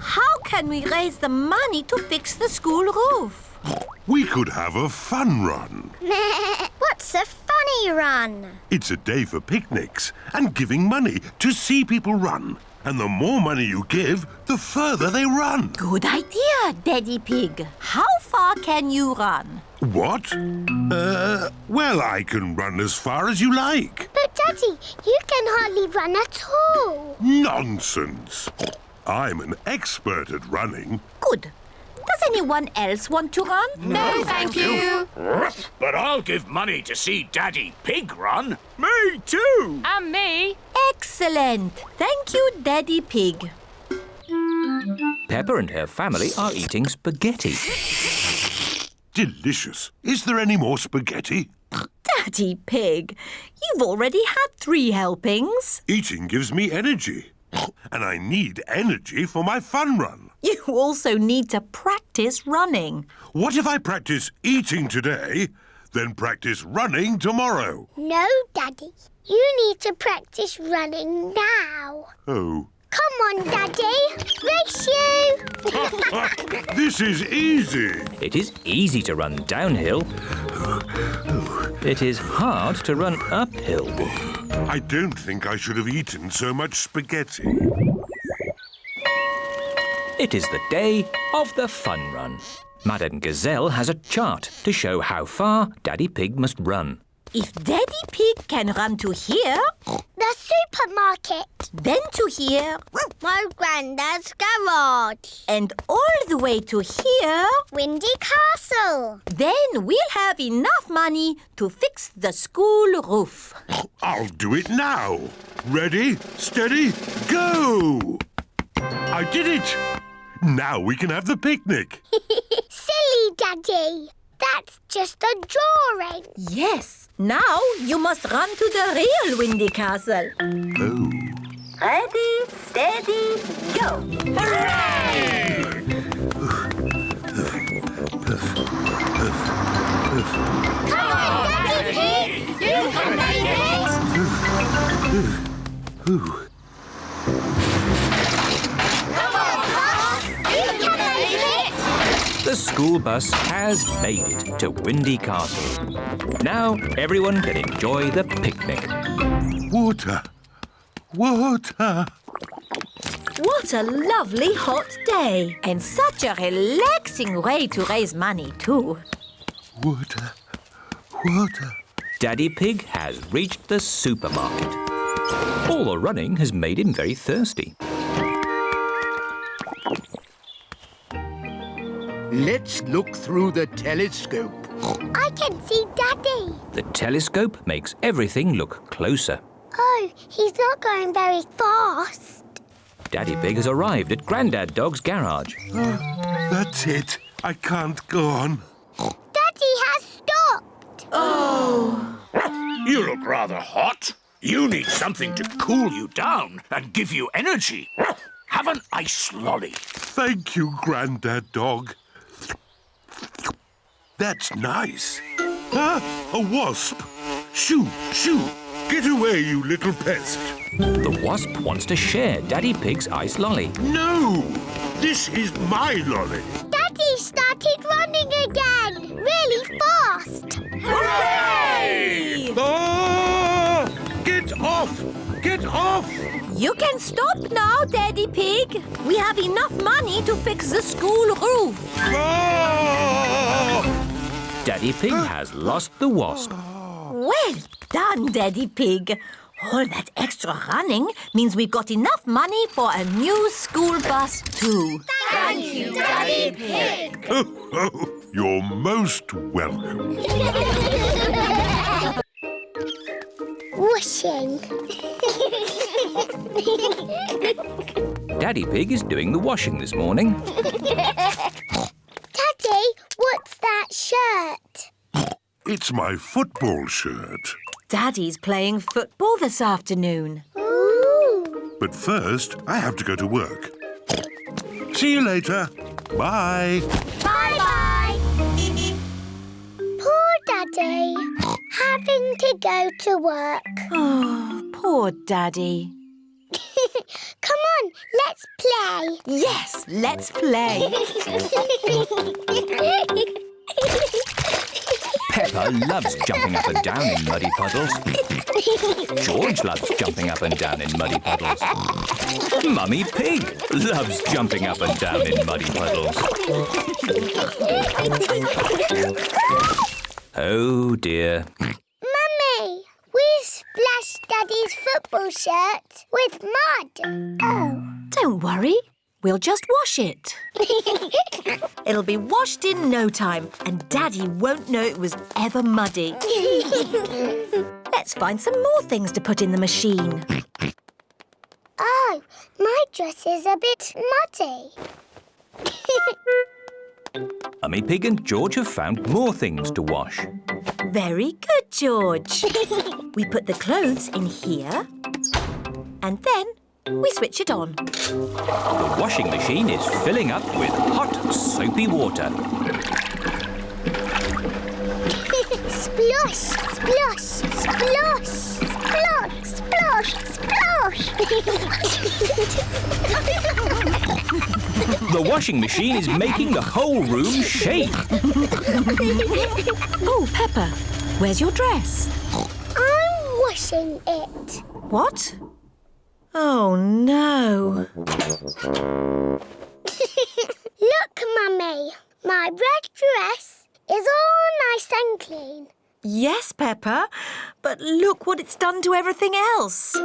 How can we raise the money to fix the school roof? We could have a fun run. What's a funny run? It's a day for picnics and giving money to see people run. And the more money you give, the further they run. Good idea, Daddy Pig. How far can you run? What? Well, I can run as far as you like. But, Daddy, you can hardly run at all. Nonsense. I'm an expert at running. Good. Does anyone else want to run? No, thank you. But I'll give money to see Daddy Pig run. Me too. And me. Excellent. Thank you, Daddy Pig. Peppa and her family are eating spaghetti. Delicious. Is there any more spaghetti? Daddy Pig, you've already had 3 helpings. Eating gives me energy. And I need energy for my fun run. You also need to practice running. What if I practice eating today, then practice running tomorrow? No, Daddy. You need to practice running now. Oh. Come on, Daddy. Race you. This is easy. It is easy to run downhill. It is hard to run uphill. I don't think I should have eaten so much spaghetti. It is the day of the fun run. Madame Gazelle has a chart to show how far Daddy Pig must run. If Daddy Pig can run to here... The supermarket. Then to here... My granddad's garage. And all the way to here... Windy Castle. Then we'll have enough money to fix the school roof. I'll do it now. Ready, steady, go! I did it! Now we can have the picnic. Silly, Daddy. That's just a drawing. Yes. Now you must run to the real Windy Castle. Oh. Ready, steady, go. Hooray! Come on, Daddy Pig! You can make it! Come on, Bus! You can make it! The school bus has made it to Windy Castle. Now everyone can enjoy the picnic. Water! Water! What a lovely hot day. And such a relaxing way to raise money too. Water! Water! Daddy Pig has reached the supermarket. All the running has made him very thirsty. Let's look through the telescope. I can see Daddy. The telescope makes everything look closer. Oh, he's not going very fast. Daddy Pig has arrived at Grandad Dog's garage. That's it. I can't go on. Daddy has stopped. Oh. You look rather hot. You need something to cool you down and give you energy. Have an ice lolly. Thank you, Grandad Dog. That's nice. Ah, a wasp. Shoo, shoo. Get away, you little pest. The wasp wants to share Daddy Pig's ice lolly. No! This is my lolly. Daddy started running again. Really fast. Hooray! Ah! Get off! Get off! You can stop now, Daddy Pig. We have enough money to fix the school roof. Ah! Daddy Pig has lost the wasp. Well done, Daddy Pig. All that extra running means we've got enough money for a new school bus too. Thank you, Daddy Pig. You're most welcome. Whooshing. Daddy Pig is doing the washing this morning. Daddy, what's that shirt? It's my football shirt. Daddy's playing football this afternoon. Ooh. But first, I have to go to work. See you later. Bye. Bye-bye. Poor Daddy. Having to go to work. Oh, poor Daddy. Come on, let's play. Yes, let's play. Peppa loves jumping up and down in muddy puddles. George loves jumping up and down in muddy puddles. Mummy Pig loves jumping up and down in muddy puddles. Oh dear. Mummy, we splashed Daddy's football shirt with mud. Oh. Don't worry. We'll just wash it. It'll be washed in no time, and Daddy won't know it was ever muddy. Let's find some more things to put in the machine. Oh, my dress is a bit muddy. Mummy Pig and George have found more things to wash. Very good, George. We put the clothes in here, and then we switch it on. The washing machine is filling up with hot, soapy water. Splosh, splosh, splosh, splosh, splosh, splosh. The washing machine is making the whole room shake. Oh, Peppa, where's your dress? I'm washing it. What? Oh, no. Look, Mummy. My red dress is all nice and clean. Yes, Peppa, but look what it's done to everything else.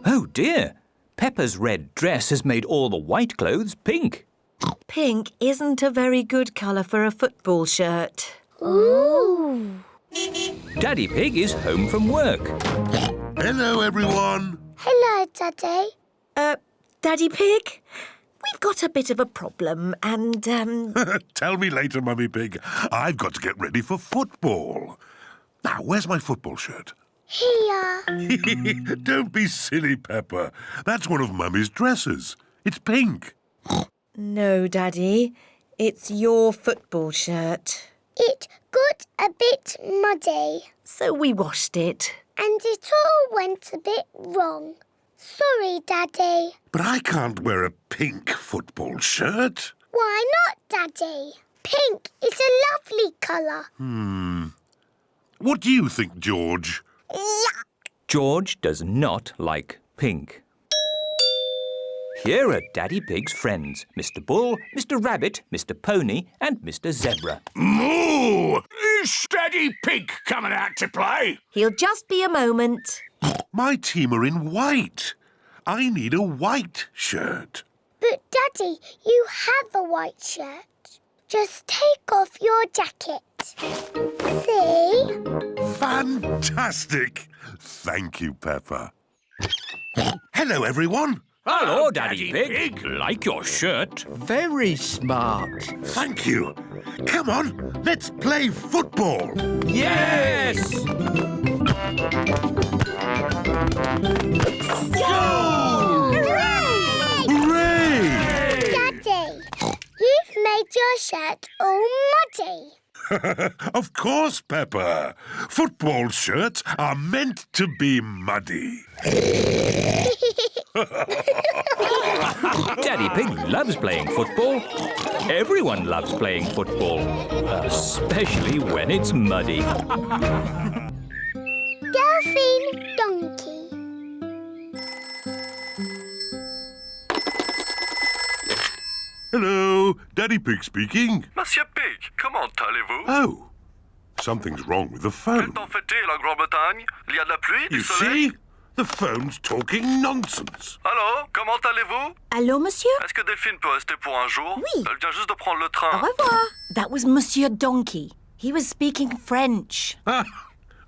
Oh, dear. Peppa's red dress has made all the white clothes pink. Pink isn't a very good colour for a football shirt. Ooh. Daddy Pig is home from work. Hello, everyone. Hello, Daddy. Daddy Pig, we've got a bit of a problem and, Tell me later, Mummy Pig. I've got to get ready for football. Now, where's my football shirt? Here. Don't be silly, Peppa. That's one of Mummy's dresses. It's pink. No, Daddy, it's your football shirt. It got a bit muddy. So we washed it. And it all went a bit wrong. Sorry, Daddy. But I can't wear a pink football shirt. Why not, Daddy? Pink is a lovely colour. What do you think, George? Yuck! George does not like pink. Here are Daddy Pig's friends, Mr. Bull, Mr. Rabbit, Mr. Pony and Mr. Zebra. Moo! Is Daddy Pig coming out to play? He'll just be a moment. My team are in white. I need a white shirt. But, Daddy, you have a white shirt. Just take off your jacket. See? Fantastic. Thank you, Peppa. Hello, everyone. Hello, Daddy Pig. Like your shirt. Very smart. Thank you. Come on, let's play football. Yes! Go! Hooray! Hooray! Daddy, you've made your shirt all muddy. Of course, Peppa. Football shirts are meant to be muddy. Daddy Pig loves playing football. Everyone loves playing football, especially when it's muddy. Delphine Donkey. Hello, Daddy Pig speaking. Monsieur Pig, comment allez-vous? Oh, something's wrong with the phone. Quel temps fait-il en Grande-Bretagne? Il y a de la pluie, You du soleil? see? The phone's talking nonsense. Allô, comment allez-vous? Allô, monsieur? Est-ce que Delphine peut rester pour un jour? Oui. Elle vient juste de prendre le Au train. revoir. That was Monsieur Donkey. He was speaking French.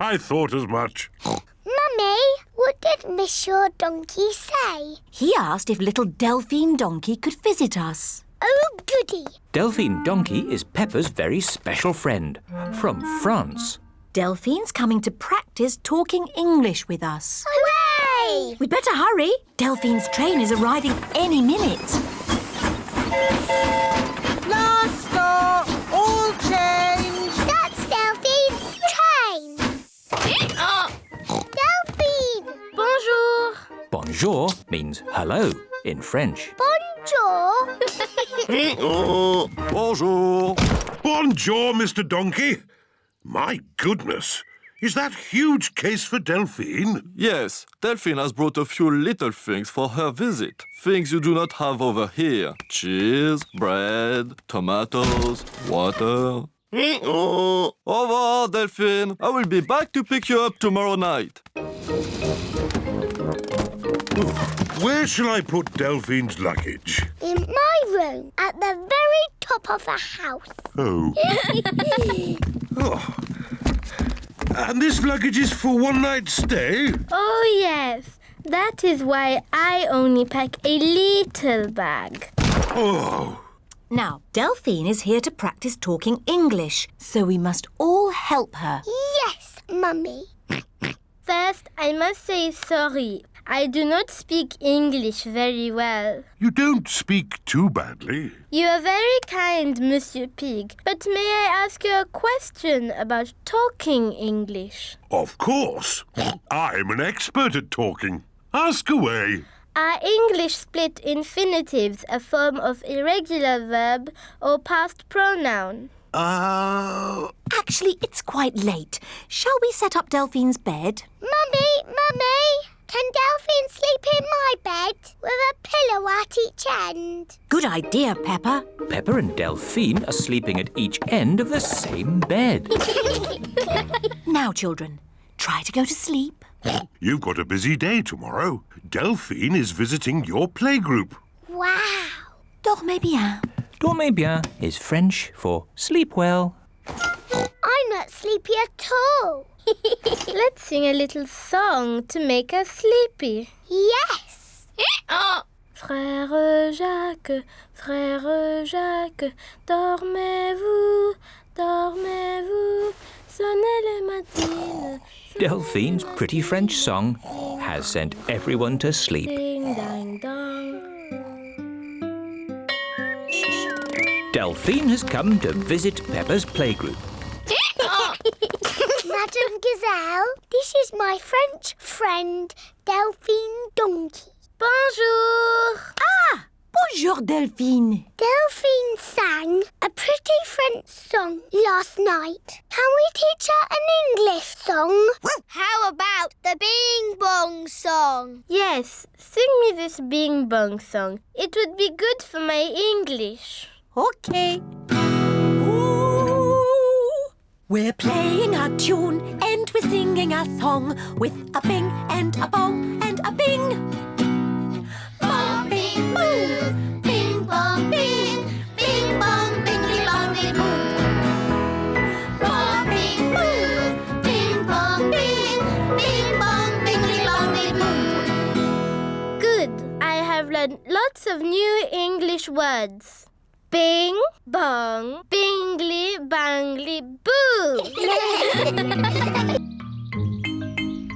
I thought as much. Mummy, what did Monsieur Donkey say? He asked if little Delphine Donkey could visit us. Oh, goody. Delphine Donkey is Peppa's very special friend from France. Delphine's coming to practice talking English with us. Hooray! We'd better hurry. Delphine's train is arriving any minute. Last stop, all change. That's Delphine's train. Delphine! Bonjour. Bonjour means hello in French. Bonjour. Bonjour. Bonjour, Mr. Donkey. My goodness. Is that huge case for Delphine? Yes, Delphine has brought a few little things for her visit. Things you do not have over here. Cheese, bread, tomatoes, water. Au revoir, Delphine. I will be back to pick you up tomorrow night. Where shall I put Delphine's luggage? In my room, at the very top of the house. Oh. Oh. And this luggage is for one night stay? Oh, yes. That is why I only pack a little bag. Oh. Now, Delphine is here to practice talking English, so we must all help her. Yes, Mummy. First, I must say sorry. I do not speak English very well. You don't speak too badly. You are very kind, Monsieur Pig. But may I ask you a question about talking English? Of course. I'm an expert at talking. Ask away. Are English split infinitives a form of irregular verb or past pronoun? Actually, it's quite late. Shall we set up Delphine's bed? Mummy, can Delphine sleep in my bed with a pillow at each end? Good idea, Peppa. Peppa and Delphine are sleeping at each end of the same bed. Now, children, try to go to sleep. You've got a busy day tomorrow. Delphine is visiting your playgroup. Wow. Dormez bien. Dormez bien is French for sleep well. I'm not sleepy at all. Let's sing a little song to make us sleepy. Yes. Frère Jacques, dormez-vous, dormez-vous, sonnez les matines. Delphine's pretty French song has sent everyone to sleep. Ding, dang, dong. Delphine has come to visit Peppa's playgroup. Madame Gazelle, this is my French friend, Delphine Donkey. Bonjour. Ah, bonjour, Delphine. Delphine sang a pretty French song last night. Can we teach her an English song? How about the Bing Bong song? Yes, sing me this Bing Bong song. It would be good for my English. Okay. We're playing a tune and we're singing a song with a bing and a bong and a bing. Bong, bing, boo. Bing, bong, bing. Bing, bong, bingly, bongly, boo. Bong, bing, boo. Bing, bong, bing. Bing, bong, bingly, bongly, boo. Good. I have learned lots of new English words. Bing, bong, bingly, bangly, boo.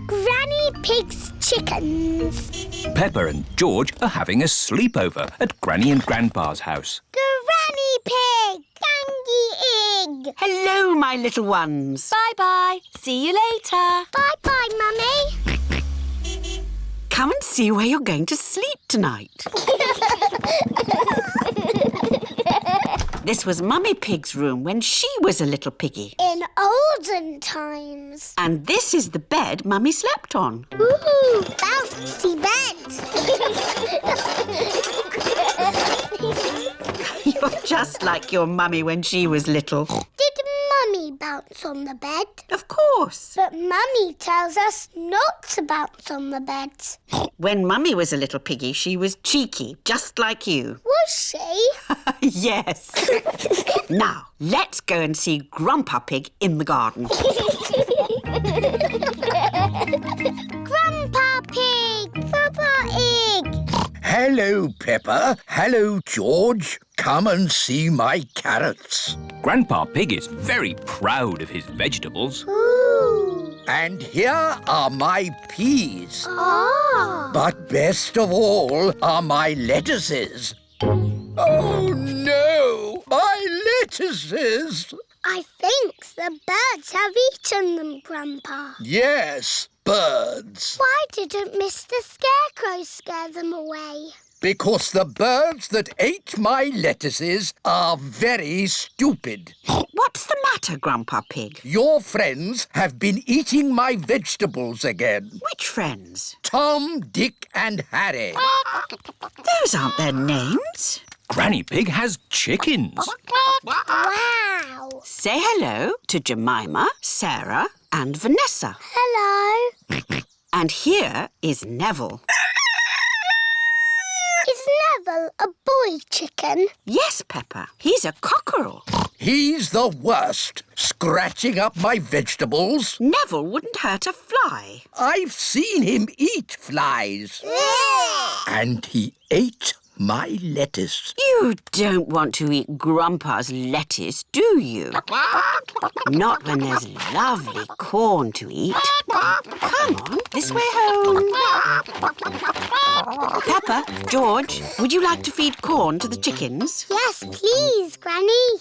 Granny Pig's chickens. Peppa and George are having a sleepover at Granny and Grandpa's house. Granny Pig, Gangy Egg. Hello, my little ones. Bye-bye. See you later. Bye-bye, Mummy. Come and see where you're going to sleep tonight. This was Mummy Pig's room when she was a little piggy. In olden times. And this is the bed Mummy slept on. Ooh, bouncy bed. You're just like your mummy when she was little. Did Mummy bounce on the bed? Of course. But Mummy tells us not to bounce on the bed. When Mummy was a little piggy, she was cheeky, just like you. Was she? Yes. Now, let's go and see Grandpa Pig in the garden. Grandpa Pig! Peppa Egg! Hello, Peppa. Hello, George. Come and see my carrots. Grandpa Pig is very proud of his vegetables. Ooh. And here are my peas. Ah. But best of all are my lettuces. Oh, no! My lettuces! I think the birds have eaten them, Grandpa. Yes, birds. Why didn't Mr. Scarecrow scare them away? Because the birds that ate my lettuces are very stupid. What's the matter, Grandpa Pig? Your friends have been eating my vegetables again. Which friends? Tom, Dick and Harry. Those aren't their names. Granny Pig has chickens. Wow! Say hello to Jemima, Sarah and Vanessa. Hello. And here is Neville. Well, a boy chicken. Yes, Peppa. He's a cockerel. He's the worst, scratching up my vegetables. Neville wouldn't hurt a fly. I've seen him eat flies. And he ate my lettuce. You don't want to eat Grandpa's lettuce, do you? Not when there's lovely corn to eat. Come on, this way home. Peppa, George, would you like to feed corn to the chickens? Yes, please, Granny.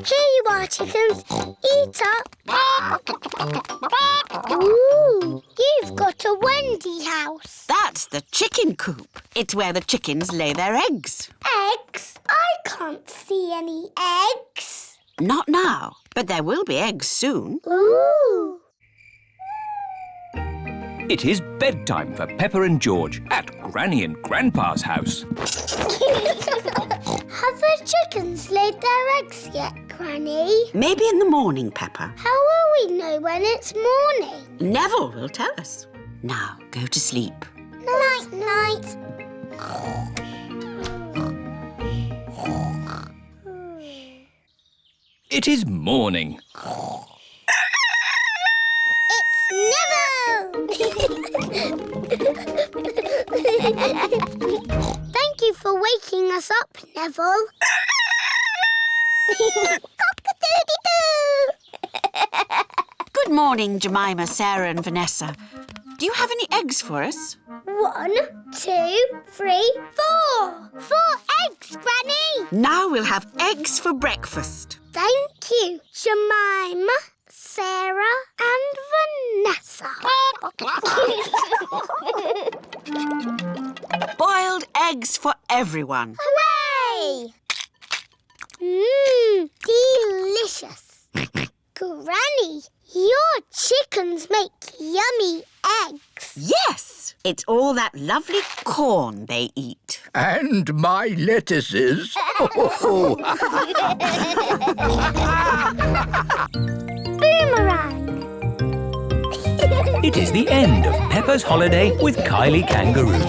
Here you are, chickens. Eat up. Ooh, you've got a Wendy house. That's the chicken coop. It's where the chickens lay their eggs. Eggs? I can't see any eggs. Not now, but there will be eggs soon. Ooh. It is bedtime for Peppa and George at Granny and Grandpa's house. Have the chickens laid their eggs yet, Granny? Maybe in the morning, Peppa. How will we know when it's morning? Neville will tell us. Now, go to sleep. Night, night. It is morning. Thank you for waking us up, Neville. Cock-a-doodle-doo! Good morning, Jemima, Sarah and Vanessa. Do you have any eggs for us? 1, 2, 3, 4. 4 eggs, Granny. Now we'll have eggs for breakfast. Thank you, Jemima, Sarah and Vanessa. Boiled eggs for everyone. Hooray! Delicious. Granny, your chickens make yummy eggs. Yes, it's all that lovely corn they eat. And my lettuces. Boomerang. It is the end of Peppa's holiday with Kylie Kangaroo.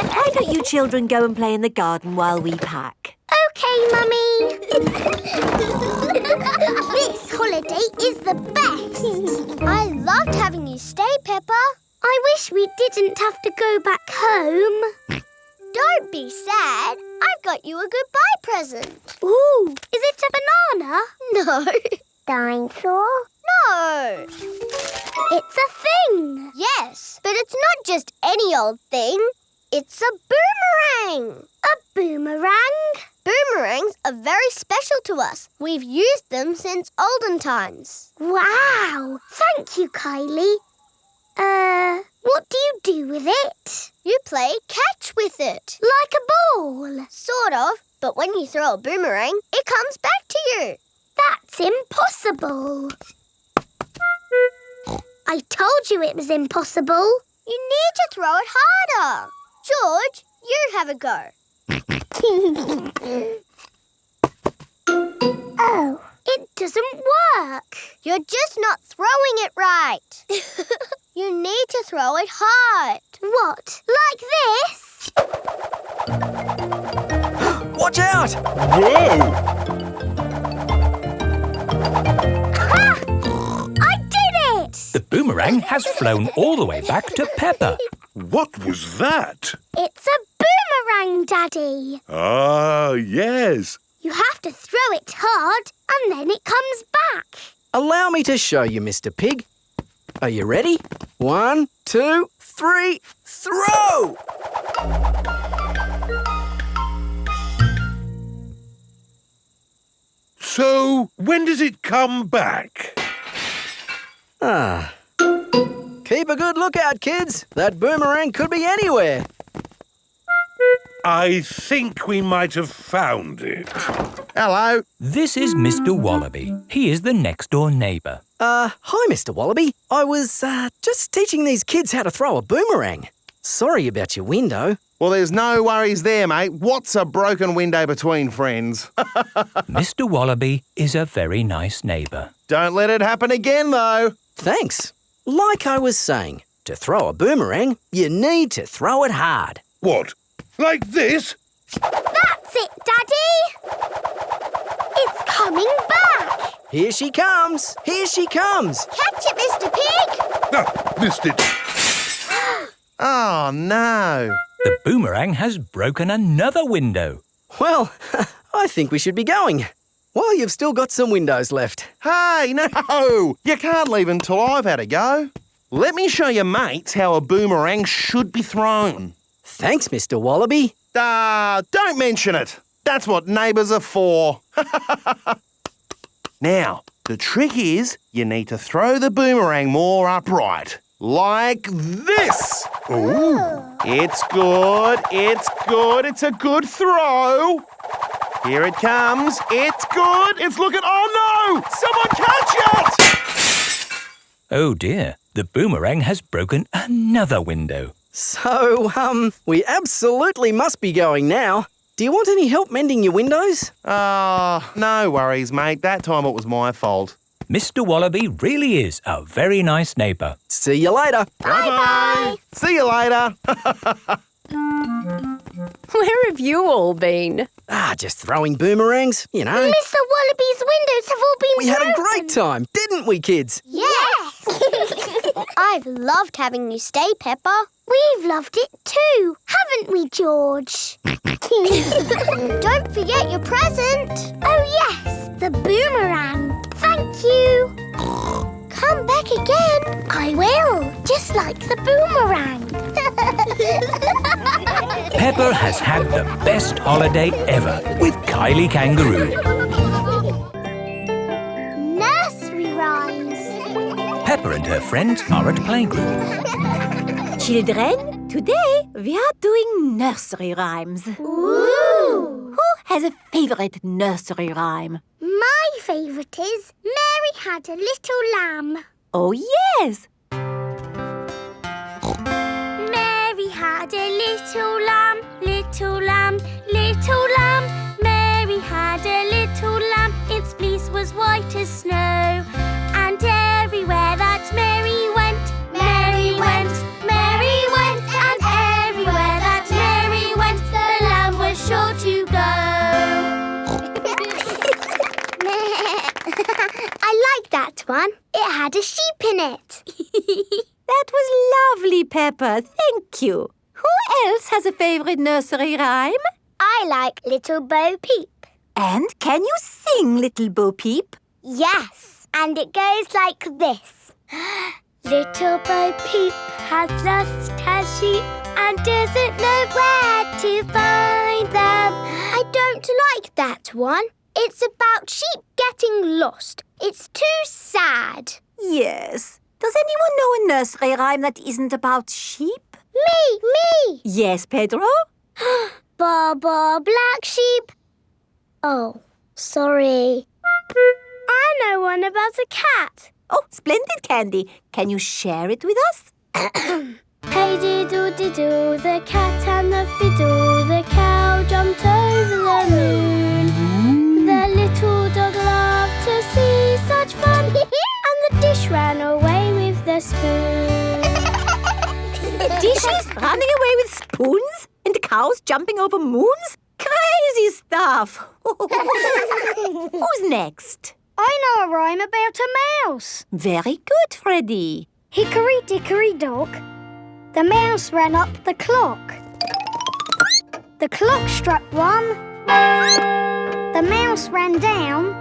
Why don't you children go and play in the garden while we pack? Okay, Mummy. This holiday is the best. I loved having you stay, Peppa. I wish we didn't have to go back home. Don't be sad. I've got you a goodbye present. Ooh, is it a banana? No. Dinosaur? No. It's a thing. Yes, but it's not just any old thing. It's a boomerang. A boomerang? Boomerangs are very special to us. We've used them since olden times. Wow! Thank you, Kylie. What do you do with it? You play catch with it. Like a ball? Sort of, but when you throw a boomerang, it comes back to you. That's impossible. I told you it was impossible. You need to throw it harder. George, you have a go. Oh, it doesn't work. You're just not throwing it right. You need to throw it hard. What, like this? Watch out! Whoa! Ha! I did it! The boomerang has flown all the way back to Peppa. What was that? It's a boomerang, Daddy. Ah, yes. You have to throw it hard and then it comes back. Allow me to show you, Mr. Pig. Are you ready? 1, 2, 3, throw! So, when does it come back? Ah. Keep a good lookout, kids. That boomerang could be anywhere. I think we might have found it. Hello. This is Mr. Wallaby. He is the next-door neighbour. Hi, Mr. Wallaby. I was, just teaching these kids how to throw a boomerang. Sorry about your window. Well, there's no worries there, mate. What's a broken window between friends? Mr. Wallaby is a very nice neighbour. Don't let it happen again, though. Thanks. Like I was saying, To throw a boomerang, you need to throw it hard. What? Like this? That's it, Daddy! It's coming back! Here she comes! Here she comes! Catch it, Mr. Pig! Ah, missed it. Oh, no. The boomerang has broken another window. Well, I think we should be going. Well, you've still got some windows left. Hey, no! You can't leave until I've had a go. Let me show your mates how a boomerang should be thrown. Thanks, Mr. Wallaby. Don't mention it. That's what neighbours are for. Now, the trick is you need to throw the boomerang more upright. Like this. Ooh. It's good. It's good. It's a good throw. Here it comes. It's good. It's looking... Oh, no! Someone catch it! Oh dear, the boomerang has broken another window. So, we absolutely must be going now. Do you want any help mending your windows? No worries, mate. That time it was my fault. Mr. Wallaby really is a very nice neighbour. See you later. Bye-bye. See you later. Where have you all been? Just throwing boomerangs, you know. Mr. Wallaby's windows have all been We had a broken. great time, didn't we, kids? Yes! I've loved having you stay, Peppa. We've loved it too, haven't we, George? Don't forget your present. Oh, yes, the boomerang. Thank you. Come back again. I will, just like the boomerang. Peppa has had the best holiday ever with Kylie Kangaroo. Nursery rhymes. Peppa and her friends are at playgroup. Children, today we are doing nursery rhymes. Ooh. Who has a favourite nursery rhyme? My favourite is Mary Had a Little Lamb. Oh, yes. Mary had a little lamb, little lamb, little lamb. Mary had a little lamb, its fleece was white as snow. And everywhere that Mary went, Mary went, Mary went. And everywhere that Mary went, the lamb was sure to go. I like that one. It had a sheep in it. That was lovely, Peppa. Thank you. Who else has a favourite nursery rhyme? I like Little Bo Peep. And can you sing, Little Bo Peep? Yes, and it goes like this. Little Bo Peep has lost her sheep and doesn't know where to find them. I don't like that one. It's about sheep getting lost. It's too sad. Yes. Does anyone know a nursery rhyme that isn't about sheep? Me! Yes, Pedro? Baba Black Sheep. Oh, sorry. I know one about a cat. Oh, splendid, Candy. Can you share it with us? Hey diddle diddle, the cat and the fiddle, the cow jumped over the moon. The little dog loved to see such fun, and the dish ran away with the spoon. Dishes running away with spoons and cows jumping over moons? Crazy stuff. Who's next? I know a rhyme about a mouse. Very good, Freddy. Hickory dickory dock, the mouse ran up the clock. The clock struck one, the mouse ran down.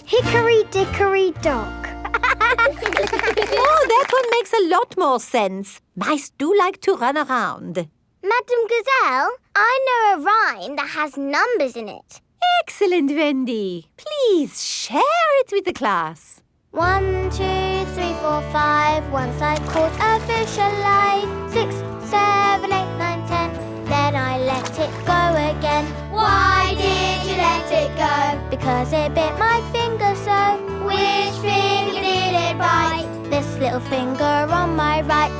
Hickory dickory dock. Oh, that one makes a lot more sense. Mice do like to run around. Madam Gazelle, I know a rhyme that has numbers in it. Excellent, Wendy. Please share it with the class. 1, 2, 3, 4, 5. Once I caught a fish alive. 6, 7, 8, 9, 10. Then I let it go again. Why did you let it go? Because it bit my finger so. Which finger did it bite? This little finger on my right.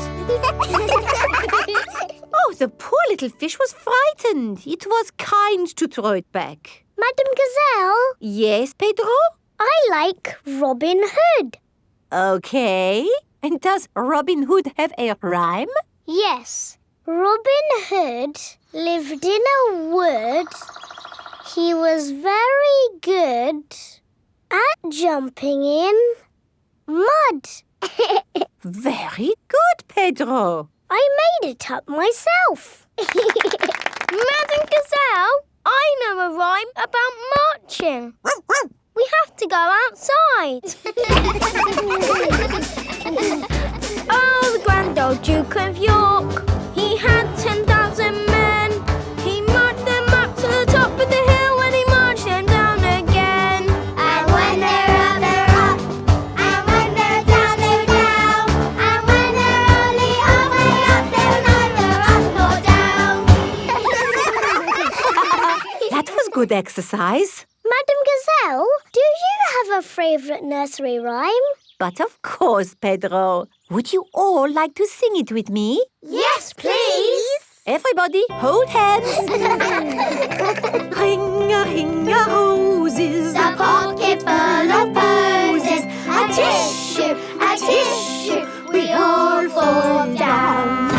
Oh, the poor little fish was frightened. It was kind to throw it back. Madam Gazelle? Yes, Pedro? I like Robin Hood. Okay. And does Robin Hood have a rhyme? Yes. Robin Hood lived in a wood. He was very good at jumping in mud. Very good, Pedro. I made it up myself. Madam Gazelle, I know a rhyme about marching. We have to go outside. Oh, the grand old Duke of York, he had 10,000 men. He marched them up to the top of the hill and he marched them down again. And when they're up, they're up. And when they're down, they're down. And when they're only halfway up, they're neither up nor down. That was good exercise. Madam Gazelle, do you have a favourite nursery rhyme? But of course, Pedro. Would you all like to sing it with me? Yes, please. Everybody, hold hands. Ring-a-ring-a roses, A pocket full of posies. A tissue, we all fall down.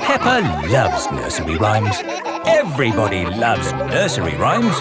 Peppa loves nursery rhymes. Everybody loves nursery rhymes.